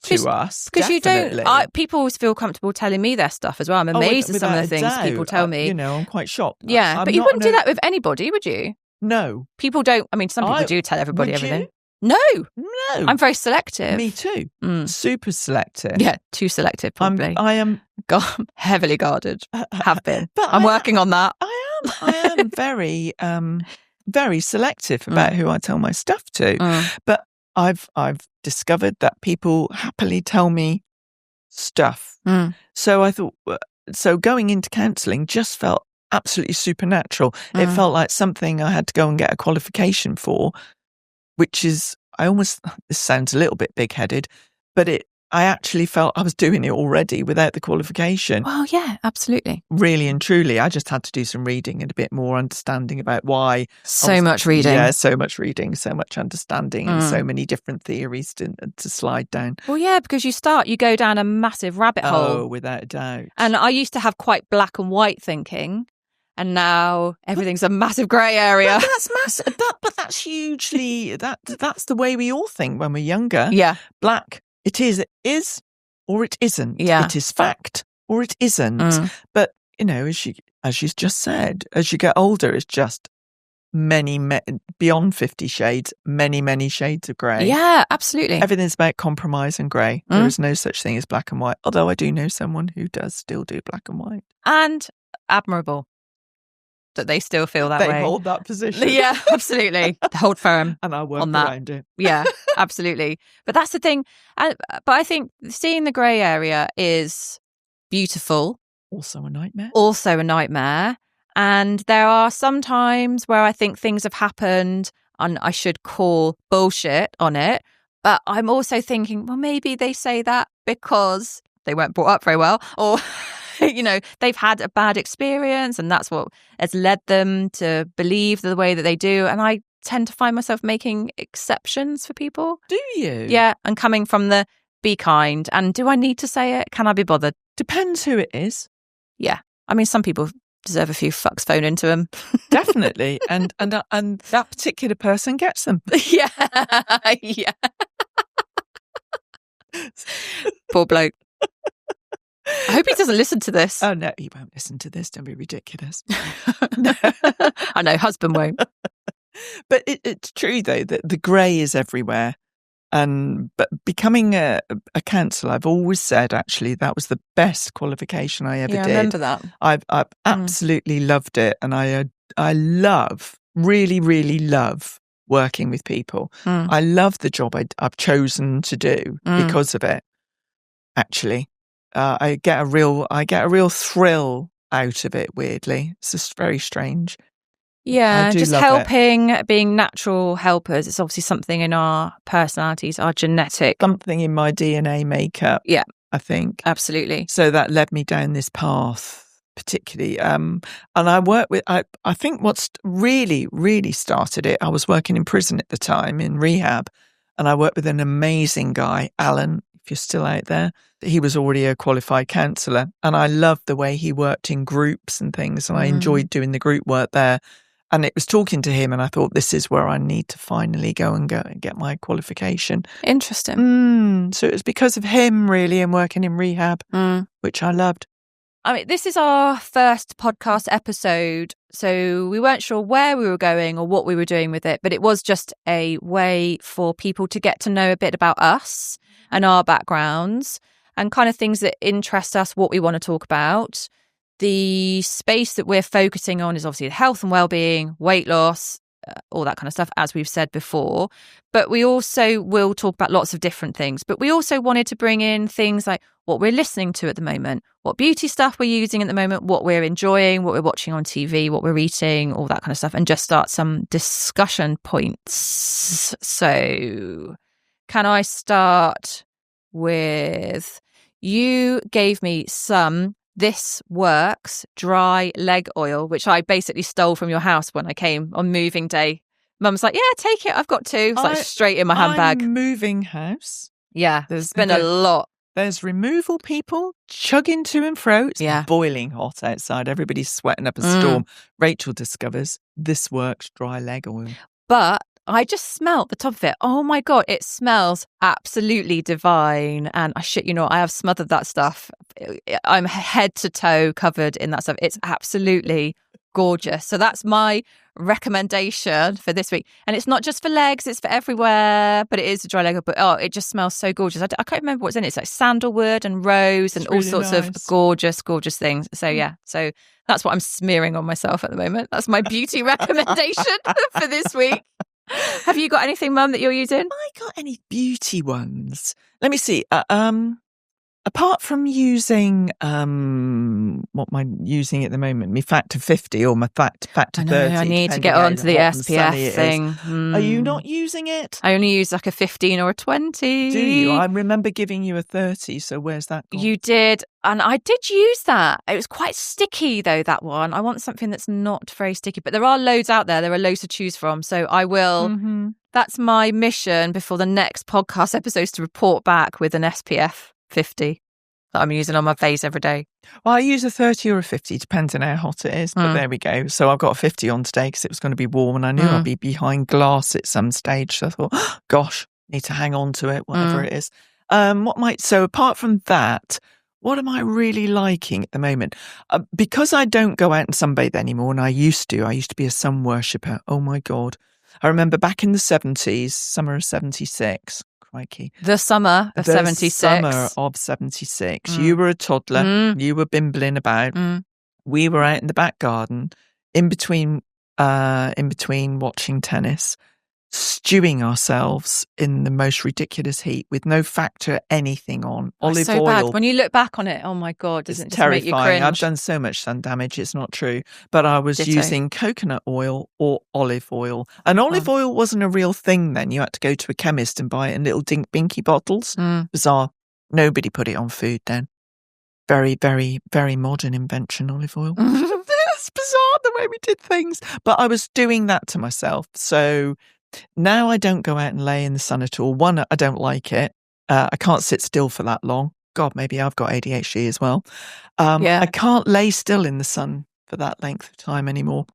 to us. Because you don't. People always feel comfortable telling me their stuff as well. I'm amazed at some of the things people tell me. You know, I'm quite shocked. Yeah, but you wouldn't do that with anybody, would you? No. People don't. I mean, some people do tell everybody everything. You? No. I'm very selective. Me too. Super selective. Yeah, too selective, probably. I am heavily guarded. Have been. But I'm working on that. I am very, very selective about who I tell my stuff to. But I've discovered that people happily tell me stuff. So I thought, going into counselling just felt absolutely supernatural. It felt like something I had to go and get a qualification for, which is, this sounds a little bit big-headed, but I actually felt I was doing it already without the qualification. Well, yeah, absolutely. Really and truly. I just had to do some reading and a bit more understanding about why. So much reading. Yeah, so much reading, so much understanding, and so many different theories to slide down. Well, yeah, because you go down a massive rabbit hole. Oh, without a doubt. And I used to have quite black and white thinking. And now everything's a massive grey area. But that's massive. But that's hugely. That's the way we all think when we're younger. Yeah, black. It is, or it isn't. Yeah, it is fact, or it isn't. But you know, as you just said, as you get older, it's just beyond 50 shades, many shades of grey. Yeah, absolutely. Everything's about compromise and grey. There is no such thing as black and white, although I do know someone who does still do black and white. And admirable that they still feel that way. They hold that position. Yeah, absolutely. They hold firm. And I work on that. around it. Yeah, absolutely. But that's the thing. But I think seeing the grey area is beautiful. Also a nightmare. And there are some times where I think things have happened and I should call bullshit on it. But I'm also thinking, well, maybe they say that because they weren't brought up very well, or, they've had a bad experience and that's what has led them to believe the way that they do. And I tend to find myself making exceptions for people. Do you? Yeah. And coming from the be kind. And do I need to say it? Can I be bothered? Depends who it is. Yeah. I mean, some people deserve a few fucks thrown into them. Definitely. And that particular person gets them. Yeah. Yeah. Poor bloke. I hope he doesn't listen to this. Oh, no, he won't listen to this. Don't be ridiculous. I know, husband won't. But it's true, though, that the grey is everywhere. But becoming a counsellor, I've always said, actually, that was the best qualification I ever did. I remember that. I've absolutely loved it. And I really love working with people. I love the job I've chosen to do because of it, actually. I get a real thrill out of it, weirdly. It's just very strange. Yeah, just helping, being natural helpers. It's obviously something in our personalities, our genetic. Something in my DNA makeup. Yeah. I think. Absolutely. So that led me down this path, particularly. And I work with, I think what's really started it, I was working in prison at the time, in rehab, and I worked with an amazing guy, Alan, if you're still out there. He was already a qualified counsellor, and I loved the way he worked in groups and things, and I enjoyed doing the group work there. And it was talking to him, and I thought, this is where I need to finally go and get my qualification. Interesting. So it was because of him, really, and working in rehab, which I loved. I mean, this is our first podcast episode, so we weren't sure where we were going or what we were doing with it, but it was just a way for people to get to know a bit about us and our backgrounds and kind of things that interest us, what we want to talk about. The space that we're focusing on is obviously health and well-being, weight loss, all that kind of stuff, as we've said before. But we also will talk about lots of different things. But we also wanted to bring in things like what we're listening to at the moment, what beauty stuff we're using at the moment, what we're enjoying, what we're watching on TV, what we're eating, all that kind of stuff, and just start some discussion points. So can I start with, you gave me some This Works dry leg oil, which I basically stole from your house when I came on moving day. Mum's like, yeah, take it. I've got two. It's like straight in my handbag. I'm moving house. Yeah, there's been a lot. There's removal people chugging to and fro. It's boiling hot outside. Everybody's sweating up a storm. Rachel discovers This Works dry leg oil. But I just smelt the top of it. Oh my God, it smells absolutely divine. And I shit you not, I have smothered that stuff. I'm head to toe covered in that stuff. It's absolutely gorgeous. So that's my recommendation for this week. And it's not just for legs, it's for everywhere, but it is a dry leg. But it just smells so gorgeous. I can't remember what's in it. It's like sandalwood and rose and all sorts of gorgeous things. So yeah, so that's what I'm smearing on myself at the moment. That's my beauty recommendation for this week. Have you got anything, Mum, that you're using? Have I got any beauty ones? Let me see. Apart from using, what am I using at the moment? My Factor 50 or my Factor 30. I need to get onto the SPF thing. Are you not using it? I only use like a 15 or a 20. Do you? I remember giving you a 30, so where's that gone? You did, and I did use that. It was quite sticky, though, that one. I want something that's not very sticky, but there are loads out there. There are loads to choose from, so I will... That's my mission before the next podcast episode, is to report back with an SPF 50 that I'm using on my face every day. Well, I use a 30 or a 50, depends on how hot it is, but there we go. So I've got a 50 on today because it was going to be warm and I knew I'd be behind glass at some stage. So I thought, oh, gosh, need to hang on to it, whatever it is. So apart from that, What am I really liking at the moment? Because I don't go out and sunbathe anymore, and I used to be a sun worshipper. Oh my God. I remember back in the 70s, summer of 76. Crikey. The summer of 76. Summer of 76. You were a toddler. You were bimbling about. We were out in the back garden in between watching tennis, stewing ourselves in the most ridiculous heat with no factor anything on. Olive oil. Bad. When you look back on it, oh my God, doesn't it just make you cringe? I've done so much sun damage, it's not true. But I was using coconut oil or olive oil. And olive oil wasn't a real thing then. You had to go to a chemist and buy it in little binky bottles. Bizarre. Nobody put it on food then. Very, very, very modern invention, olive oil. It's bizarre the way we did things. But I was doing that to myself. So now I don't go out and lay in the sun at all. One, I don't like it. I can't sit still for that long. God, maybe I've got ADHD as well. I can't lay still in the sun for that length of time anymore.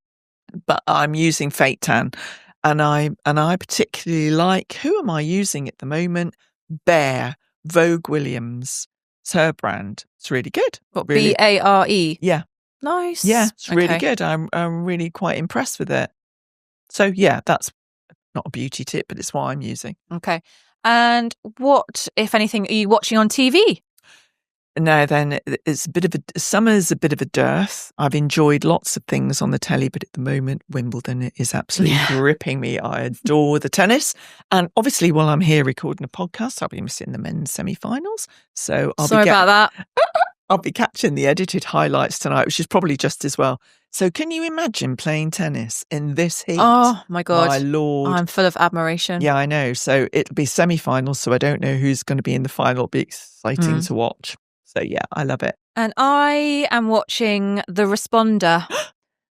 But I'm using Fake Tan. And I particularly like, who am I using at the moment? Bare, Vogue Williams. It's her brand. It's really good. What, really? Bare? Yeah. Nice. Yeah, it's really good. I'm really quite impressed with it. So yeah, that's not a beauty tip, but it's what I'm using. Okay. And what, if anything, are you watching on TV? Now then, it's summer's a bit of a dearth. I've enjoyed lots of things on the telly, but at the moment, Wimbledon is absolutely gripping me. I adore the tennis. And obviously, while I'm here recording a podcast, I'll be missing the men's semi-finals. So Sorry about that. I'll be catching the edited highlights tonight, which is probably just as well. So can you imagine playing tennis in this heat? Oh, my God. My Lord. I'm full of admiration. Yeah, I know. So it'll be semi-finals, so I don't know who's going to be in the final. It'll be exciting to watch. So yeah, I love it. And I am watching The Responder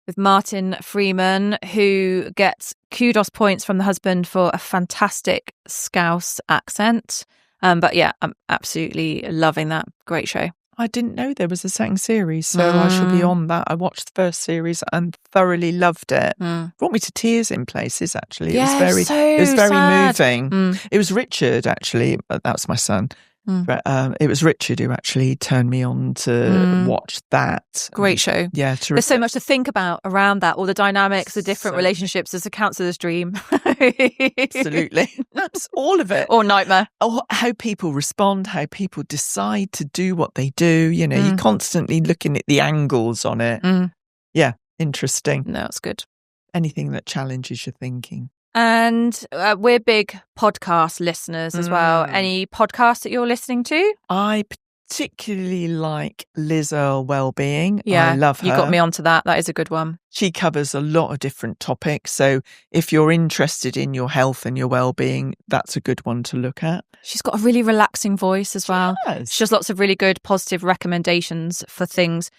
with Martin Freeman, who gets kudos points from the husband for a fantastic Scouse accent. But yeah, I'm absolutely loving that. Great show. I didn't know there was a second series, so I shall be on that. I watched the first series and thoroughly loved it. Brought me to tears in places, actually. Yeah, it was very sad. moving. It was Richard, actually. That was my son. But, it was Richard who actually turned me on to watch that. Great show. Yeah, terrific. There's so much to think about around that, all the dynamics, the different relationships. As a counsellor's dream. Absolutely. That's all of it. Or nightmare. Or how people respond, how people decide to do what they do. You know, you're constantly looking at the angles on it. Yeah, interesting. No, it's good. Anything that challenges your thinking. And we're big podcast listeners as well. Any podcasts that you're listening to? I particularly like Liz Earle Wellbeing. Yeah, I love her. You got me onto that. That is a good one. She covers a lot of different topics. So if you're interested in your health and your well-being, that's a good one to look at. She's got a really relaxing voice as well. She has lots of really good positive recommendations for things.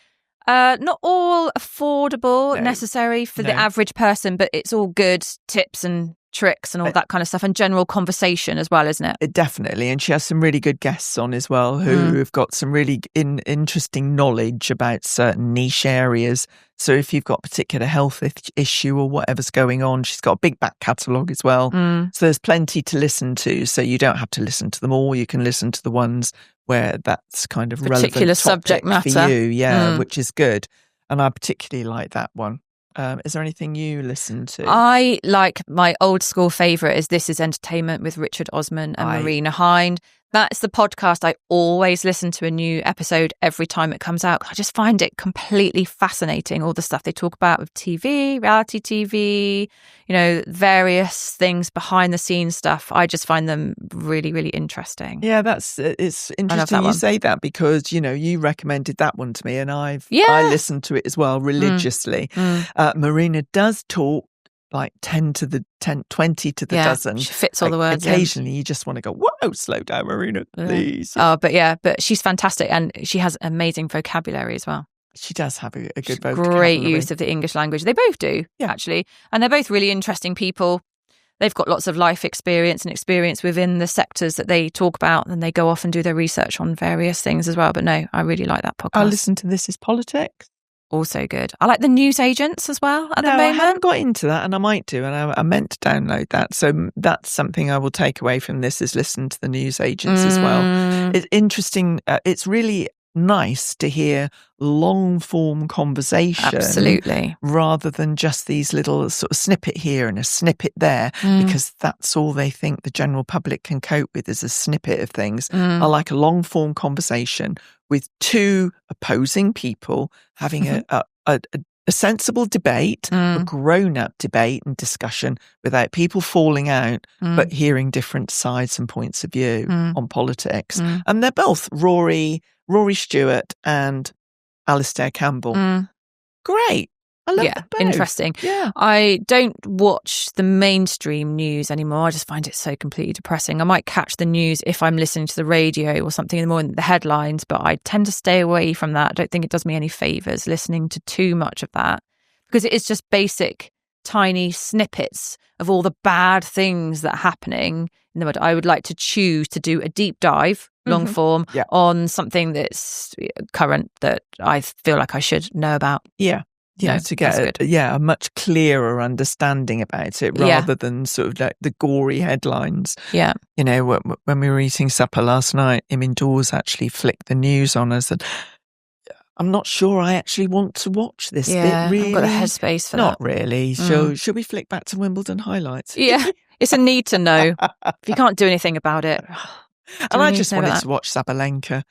Not all affordable necessary for the average person, but it's all good tips and tricks and all that kind of stuff, and general conversation as well, isn't it? Definitely. And she has some really good guests on as well who have got some really interesting knowledge about certain niche areas. So if you've got a particular health issue or whatever's going on, she's got a big back catalogue as well. So there's plenty to listen to. So you don't have to listen to them all. You can listen to the ones where that's kind of particular relevant subject matter for you, which is good. And I particularly like that one. Is there anything you listen to? I like, my old school favourite is This Is Entertainment with Richard Osman and Marina Hind. That's the podcast I always listen to a new episode every time it comes out. I just find it completely fascinating, all the stuff they talk about with TV, reality TV, you know, various things behind the scenes stuff. I just find them really, really interesting. Yeah, it's interesting you say that, because, you know, you recommended that one to me and I listened to it as well religiously. Marina does talk like 20 to the dozen. She fits all the words. Occasionally you just want to go, whoa, slow down, Marina, please. But she's fantastic, and she has amazing vocabulary as well. She does have a good vocabulary. Great use of the English language. They both do, actually. And they're both really interesting people. They've got lots of life experience and experience within the sectors that they talk about, and they go off and do their research on various things as well. But no, I really like that podcast. I listen to This Is Politics. Also good. I like the news agents as well at the moment. I haven't got into that, and I might do, and I meant to download that. So that's something I will take away from this, is listen to the news agents as well. It's interesting. It's really nice to hear long form conversation. Absolutely. Rather than just these little sort of snippet here and a snippet there, because that's all they think the general public can cope with is a snippet of things. I like a long form conversation with two opposing people having a sensible debate, a grown-up debate and discussion without people falling out, but hearing different sides and points of view on politics. And they're both Rory Stewart and Alistair Campbell. Great. I love them both. Interesting. Yeah. I don't watch the mainstream news anymore. I just find it so completely depressing. I might catch the news if I'm listening to the radio or something in the morning, the headlines, but I tend to stay away from that. I don't think it does me any favours listening to too much of that, because it is just basic, tiny snippets of all the bad things that are happening in the world. I would like to choose to do a deep dive, long form, on something that's current that I feel like I should know about. Yeah. Yeah, to get a much clearer understanding about it rather than sort of like the gory headlines. Yeah. You know, when we were eating supper last night, Dawes actually flicked the news on us and I'm not sure I actually want to watch this bit, really. I've got the headspace for Not that. really. So should we flick back to Wimbledon highlights? Yeah, it's a need to know. If you can't do anything about it. And I just wanted to watch Sabalenka.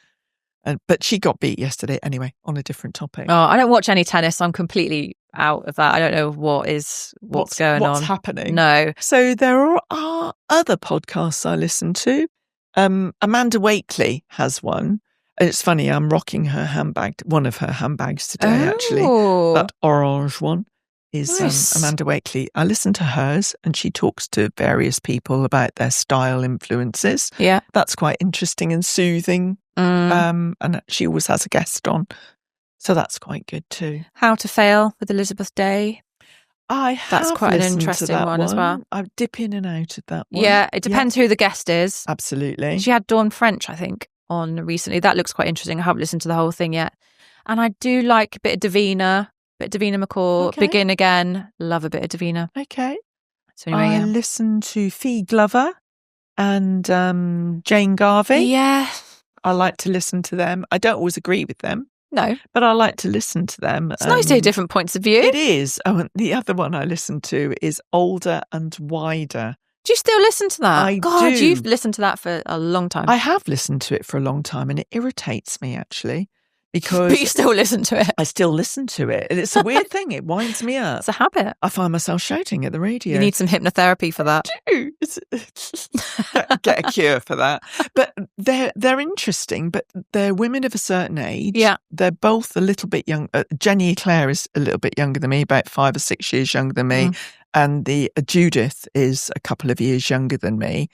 But she got beat yesterday anyway, on a different topic. Oh, I don't watch any tennis. I'm completely out of that. I don't know what's going on. What's happening? No. So there are other podcasts I listen to. Amanda Wakely has one. It's funny, I'm rocking her handbag, one of her handbags today, actually. That orange one is nice. Amanda Wakely. I listen to hers and she talks to various people about their style influences. Yeah. That's quite interesting and soothing. And she always has a guest on. So that's quite good too. How to Fail with Elizabeth Day. That's quite an interesting one as well. I dip in and out of that one. Yeah, it depends who the guest is. Absolutely. She had Dawn French, I think, on recently. That looks quite interesting. I haven't listened to the whole thing yet. And I do like a bit of Davina McCall. Okay. Begin Again. Love a bit of Davina. Okay. So anyway, I listen to Fee Glover and Jane Garvey. Yeah. I like to listen to them. I don't always agree with them. No. But I like to listen to them. It's nice to hear different points of view. It is. Oh, and the other one I listen to is Older and Wider. Do you still listen to that? I God, do. You've listened to that for a long time. I have listened to it for a long time and it irritates me actually. Because but you still listen to it. I still listen to it. And it's a weird thing. It winds me up. It's a habit. I find myself shouting at the radio. You need some hypnotherapy for that. I do. Get a cure for that. But they're interesting, but they're women of a certain age. Yeah. They're both a little bit young. Jenny Eclair is a little bit younger than me, about 5 or 6 years younger than me. And the Judith is a couple of years younger than me.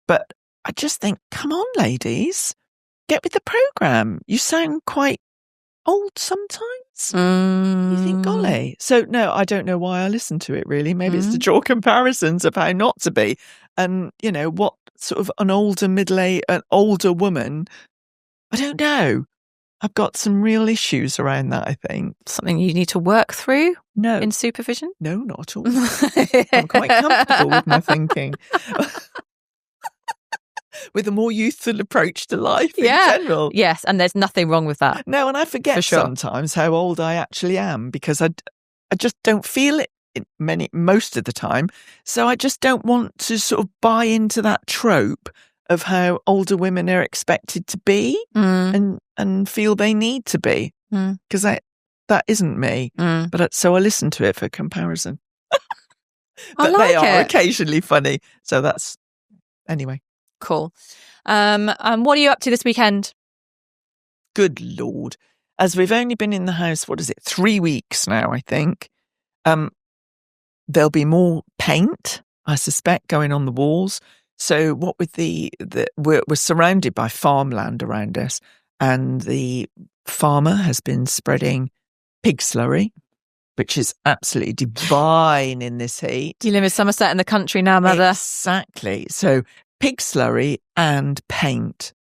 But I just think, come on, ladies. Get with the programme. You sound quite old sometimes. You think, golly. So, no, I don't know why I listen to it, really. Maybe it's to draw comparisons of how not to be. And, you know, what sort of an older woman, I don't know. I've got some real issues around that, I think. Something you need to work through? No. In supervision? No, not at all. I'm quite comfortable with my thinking. With a more youthful approach to life in general. Yes, and there's nothing wrong with that. No, and I forget sometimes how old I actually am because I just don't feel it most of the time. So I just don't want to sort of buy into that trope of how older women are expected to be and feel they need to be because that isn't me. But so I listen to it for comparison. But they are occasionally funny. So that's anyway. Cool. What are you up to this weekend? Good Lord. As we've only been in the house, 3 weeks now, I think. There'll be more paint, I suspect, going on the walls. So what with we're surrounded by farmland around us, and the farmer has been spreading pig slurry, which is absolutely divine in this heat. You live in Somerset in the country now, mother. Exactly. So pig slurry and paint.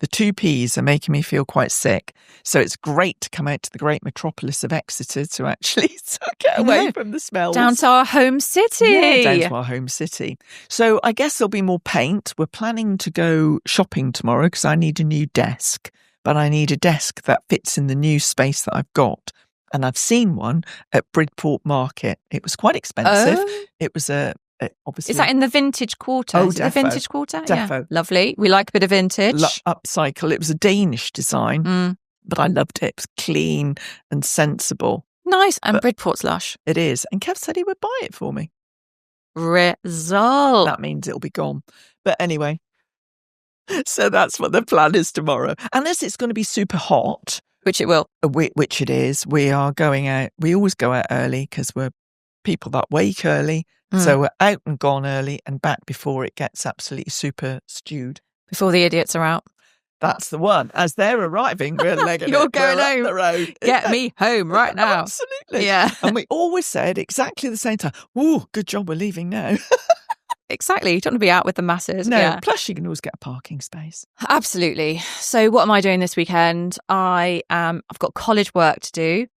The two P's are making me feel quite sick. So it's great to come out to the great metropolis of Exeter to actually get away from the smells. Down to our home city. Yeah, down to our home city. So I guess there'll be more paint. We're planning to go shopping tomorrow because I need a new desk. but I need a desk that fits in the new space that I've got. And I've seen one at Bridport Market. It was quite expensive. Oh. It was obviously. Is that in the vintage quarter? Oh, Is it the vintage quarter? Defo. Yeah, lovely. We like a bit of vintage. Upcycle. It was a Danish design, but I loved it. It was clean and sensible. Nice. And Bridport's lush. It is. And Kev said he would buy it for me. Result. That means it'll be gone. But anyway, so that's what the plan is tomorrow. Unless it's going to be super hot. Which it will. Which it is. We are going out. We always go out early because we're people that wake early. So we're out and gone early and back before it gets absolutely super stewed. Before the idiots are out. That's the one. As they're arriving, we're legging You're it. going we're home. Up the road. Get me home right now. Absolutely. Yeah. And we always say at exactly the same time, "Ooh, good job we're leaving now." Exactly. You don't want to be out with the masses. No, Yeah. plus you can always get a parking space. Absolutely. So what am I doing this weekend? I've got college work to do.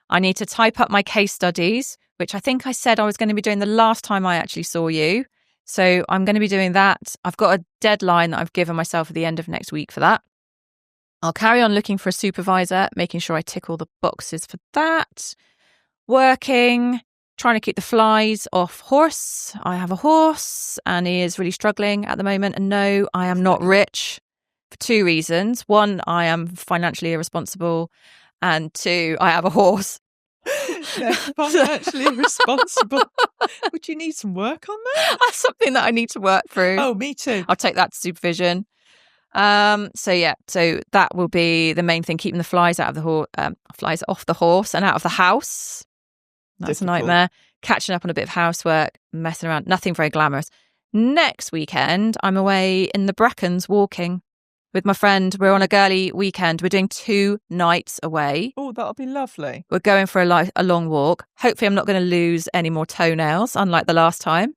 I need to type up my case studies, which I think I said I was going to be doing the last time I actually saw you. So I'm going to be doing that. I've got a deadline that I've given myself at the end of next week for that. I'll carry on looking for a supervisor, making sure I tick all the boxes for that. Working, trying to keep the flies off horse. I have a horse and he is really struggling at the moment. And no, I am not rich for two reasons. One, I am financially irresponsible. And two, I have a horse. No, financially responsible. Would you need some work on that? That's something that I need to work through. Oh, me too. I'll take that to supervision. So that will be the main thing, keeping the flies out of the flies off the horse and out of the house. That's Difficult. a nightmare. Catching up on a bit of housework, messing around, nothing very glamorous. Next weekend, I'm away in the Brecons walking with my friend. We're on a girly weekend. We're doing 2 nights away. Oh, that'll be lovely. We're going for a long walk. Hopefully, I'm not going to lose any more toenails, unlike the last time.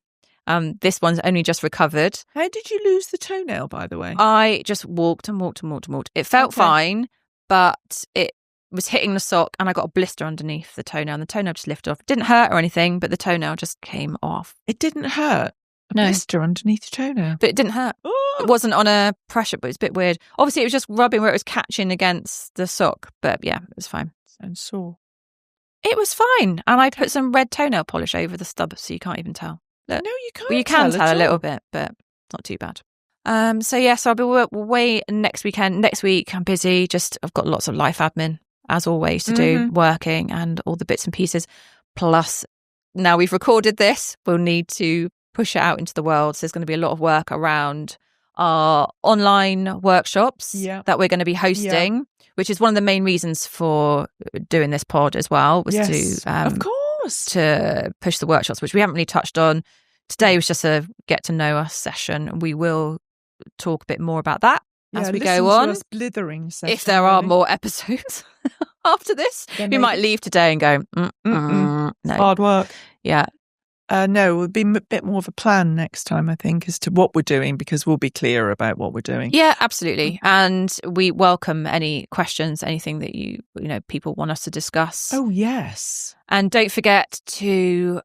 This one's only just recovered. How did you lose the toenail, by the way? I just walked and walked and walked and walked. It felt fine, but it was hitting the sock and I got a blister underneath the toenail and the toenail just lifted off. It didn't hurt or anything, but the toenail just came off. It didn't hurt? A No. blister underneath the toenail? But it didn't hurt. Oh. It wasn't on a pressure, but it's a bit weird. Obviously, it was just rubbing where it was catching against the sock. But yeah, it was fine. Sounds sore. It was fine. And I put some red toenail polish over the stub so you can't even tell. Look. No, you can't. Well, you can tell at a little all. bit, but it's not too bad. So I'll be away next weekend. Next week, I'm busy. I've got lots of life admin, as always, to do, working and all the bits and pieces. Plus, now we've recorded this, we'll need to push it out into the world. So there's going to be a lot of work around our online workshops that we're going to be hosting, which is one of the main reasons for doing this pod as well, was to of course, to push the workshops, which we haven't really touched on. Today was just a get to know us session, and we will talk a bit more about that as we go on. To us blithering session, if there are more episodes after this, we might leave today and go, no. Hard work. Yeah. No, it would be a bit more of a plan next time, I think, as to what we're doing, because we'll be clearer about what we're doing. Yeah, absolutely. And we welcome any questions, anything that you people want us to discuss. Oh, yes. And don't forget to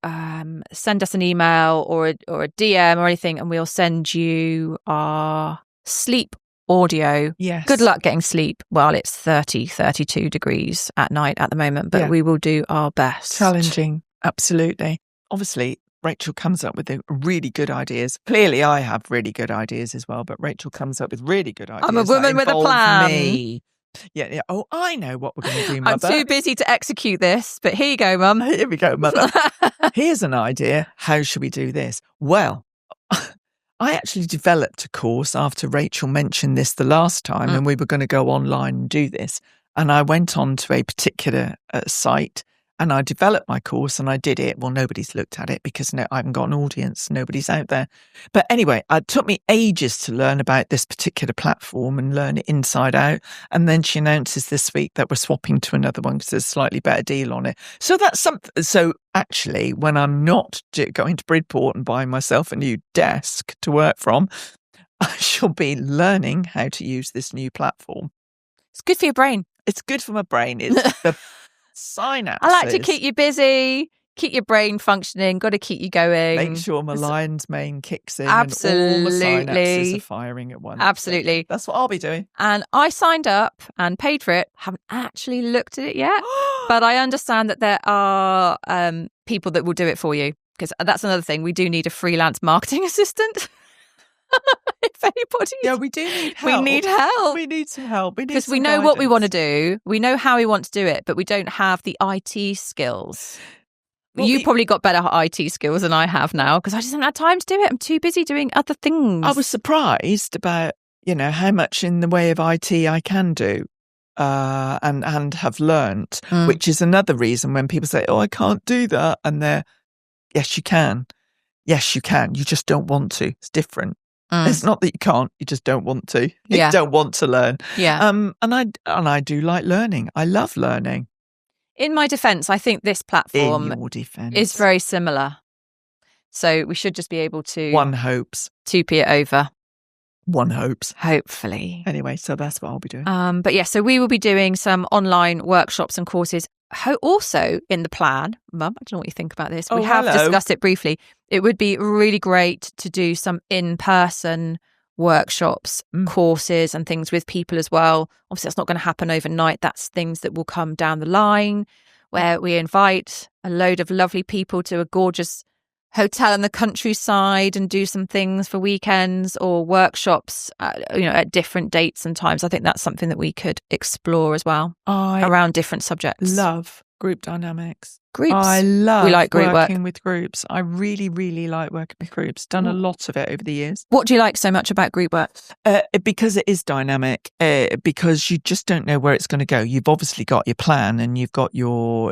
send us an email or a DM or anything, and we'll send you our sleep audio. Yes. Good luck getting sleep while it's 32 degrees at night at the moment, but we will do our best. Challenging. Absolutely. Obviously, Rachel comes up with the really good ideas. Clearly, I have really good ideas as well, but Rachel comes up with really good ideas. I'm a woman with a plan. Me. Yeah. Oh, I know what we're going to do, Mother. I'm too busy to execute this, but here you go, Mum. Here we go, Mother. Here's an idea. How should we do this? Well, I actually developed a course after Rachel mentioned this the last time, and we were going to go online and do this. And I went on to a particular site, and I developed my course and I did it. Well, nobody's looked at it because I haven't got an audience. Nobody's out there. But anyway, it took me ages to learn about this particular platform and learn it inside out. And then she announces this week that we're swapping to another one because there's a slightly better deal on it. So that's something. So actually, when I'm not going to Bridport and buying myself a new desk to work from, I shall be learning how to use this new platform. It's good for your brain. It's good for my brain. It's the synapses. I like to keep you busy, keep your brain functioning, got to keep you going. Make sure my lion's mane kicks in Absolutely. and all the synapses are firing at once. Absolutely. So that's what I'll be doing. And I signed up and paid for it. Haven't actually looked at it yet, but I understand that there are people that will do it for you, because that's another thing. We do need a freelance marketing assistant. If anybody, yeah, we do need help. We need help. We need some help. Because we know what we want to do. We know how we want to do it, but we don't have the IT skills. Well, you probably got better IT skills than I have now, because I just haven't had time to do it. I'm too busy doing other things. I was surprised about, how much in the way of IT I can do and have learnt, which is another reason when people say, oh, I can't do that. And yes, you can. Yes, you can. You just don't want to. It's different. It's not that you can't, you just don't want to. You don't want to learn. Yeah. And I do like learning. I love learning. In my defence, I think this platform is very similar. So we should just be able to... One hopes. 2p it over. One hopes. Hopefully. Anyway, so that's what I'll be doing. But yeah, so we will be doing some online workshops and courses. Also in the plan, Mum, I don't know what you think about this. We have discussed it briefly. It would be really great to do some in-person workshops, courses and things with people as well. Obviously, that's not going to happen overnight. That's things that will come down the line, where we invite a load of lovely people to a gorgeous hotel in the countryside and do some things for weekends or workshops, at different dates and times. I think that's something that we could explore as well around different subjects. Love group dynamics. Groups. We like group working with groups. I really, really like working with groups. Done a lot of it over the years. What do you like so much about group work? Because it is dynamic. Because you just don't know where it's going to go. You've obviously got your plan and you've got your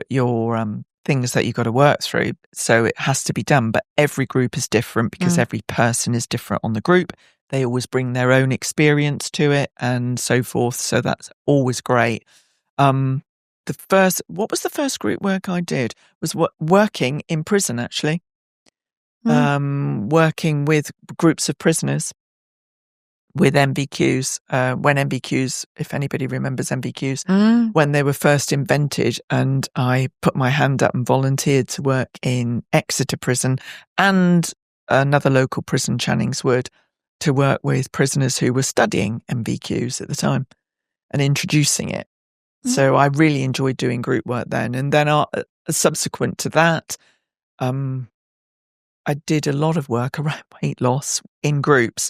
things that you've got to work through. So it has to be done. But every group is different because every person is different on the group. They always bring their own experience to it and so forth. So that's always great. What was the first group work I did? Was working in prison, actually. Working with groups of prisoners with MVQs. When MVQs, if anybody remembers MVQs, when they were first invented, and I put my hand up and volunteered to work in Exeter Prison and another local prison, Channings Wood, to work with prisoners who were studying MVQs at the time and introducing it. So I really enjoyed doing group work then. And then subsequent to that, I did a lot of work around weight loss in groups.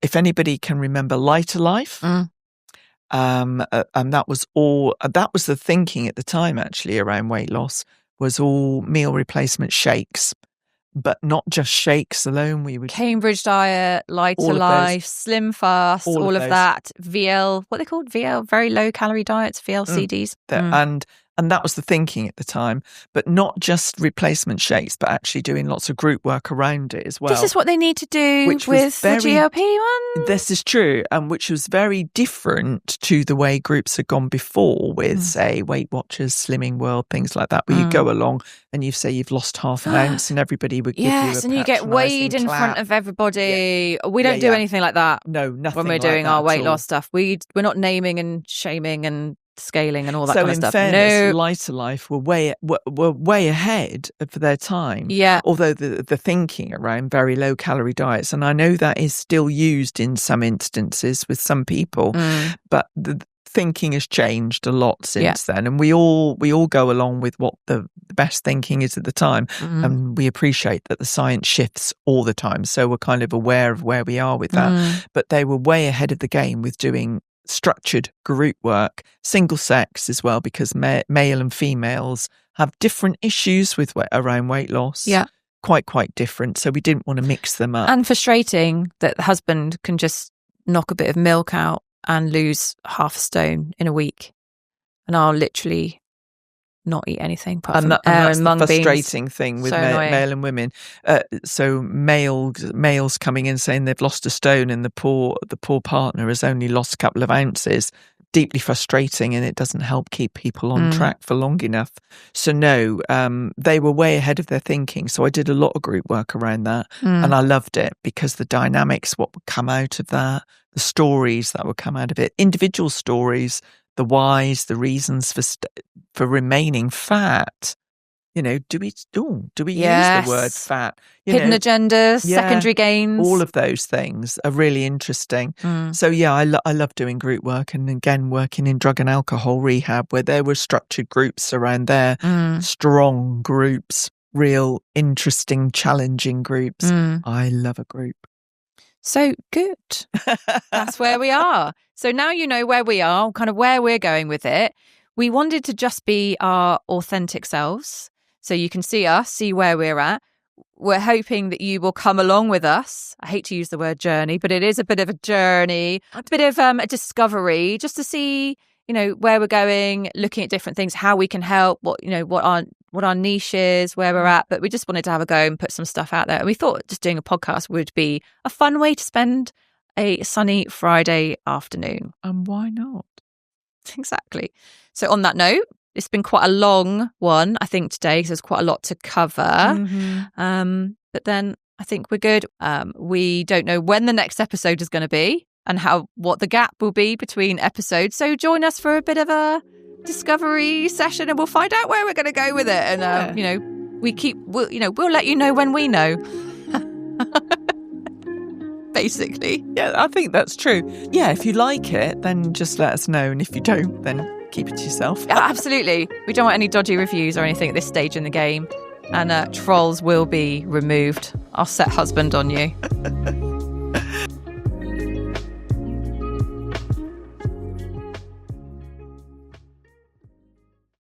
If anybody can remember Lighter Life, and that was the thinking at the time actually around weight loss, was all meal replacement shakes. But not just shakes alone. We would Cambridge diet, Lighter Life, Slim Fast, all of that. VL, what are they called? VL, very low calorie diets, VLCDs. And that was the thinking at the time. But not just replacement shakes, but actually doing lots of group work around it as well. This is what they need to do with the GLP-1. This is true, and which was very different to the way groups had gone before with, say, Weight Watchers, Slimming World, things like that, where you go along and you say you've lost half an ounce and everybody would give you a Yes, and you get weighed in front of everybody. Yeah. We don't do anything like that. No, nothing when we're doing our weight loss stuff. We're not naming and shaming and scaling and all that kind of stuff. So in fairness, Lighter Life were way ahead for their time. Yeah. Although the thinking around very low calorie diets, and I know that is still used in some instances with some people, but the thinking has changed a lot since then, and we all go along with what the best thinking is at the time, and we appreciate that the science shifts all the time. So we're kind of aware of where we are with that. But they were way ahead of the game with doing structured group work, single sex as well, because male and females have different issues with around weight loss. Yeah. Quite different. So we didn't want to mix them up. And frustrating that the husband can just knock a bit of milk out and lose half a stone in a week. And I'll literally not eat anything apart from air and mung beans. That's the frustrating thing with male and women. So males coming in saying they've lost a stone and the poor partner has only lost a couple of ounces. Deeply frustrating, and it doesn't help keep people on track for long enough. So no, they were way ahead of their thinking. So I did a lot of group work around that, and I loved it because the dynamics, what would come out of that, the stories that would come out of it, individual stories, the whys, the reasons for remaining fat. do we use Yes. the word fat? Hidden agendas, secondary gains. All of those things are really interesting. So, I love doing group work, and again, working in drug and alcohol rehab where there were structured groups around there, strong groups, real interesting, challenging groups. I love a group. So good. That's where we are. So now you know where we are, kind of where we're going with it. We wanted to just be our authentic selves. So you can see us, see where we're at. We're hoping that you will come along with us. I hate to use the word journey, but it is a bit of a journey, a bit of a discovery, just to see, where we're going, looking at different things, how we can help, what our niche is, where we're at. But we just wanted to have a go and put some stuff out there. And we thought just doing a podcast would be a fun way to spend a sunny Friday afternoon. And why not? Exactly. So on that note, it's been quite a long one, I think, today, because there's quite a lot to cover. But then I think we're good. We don't know when the next episode is going to be and what the gap will be between episodes. So join us for a bit of a discovery session, and we'll find out where we're going to go with it. And we'll let you know when we know. Basically. Yeah, I think that's true. Yeah, if you like it, then just let us know. And if you don't, then keep it to yourself. Yeah, absolutely. We don't want any dodgy reviews or anything at this stage in the game. And trolls will be removed. I'll set husband on you.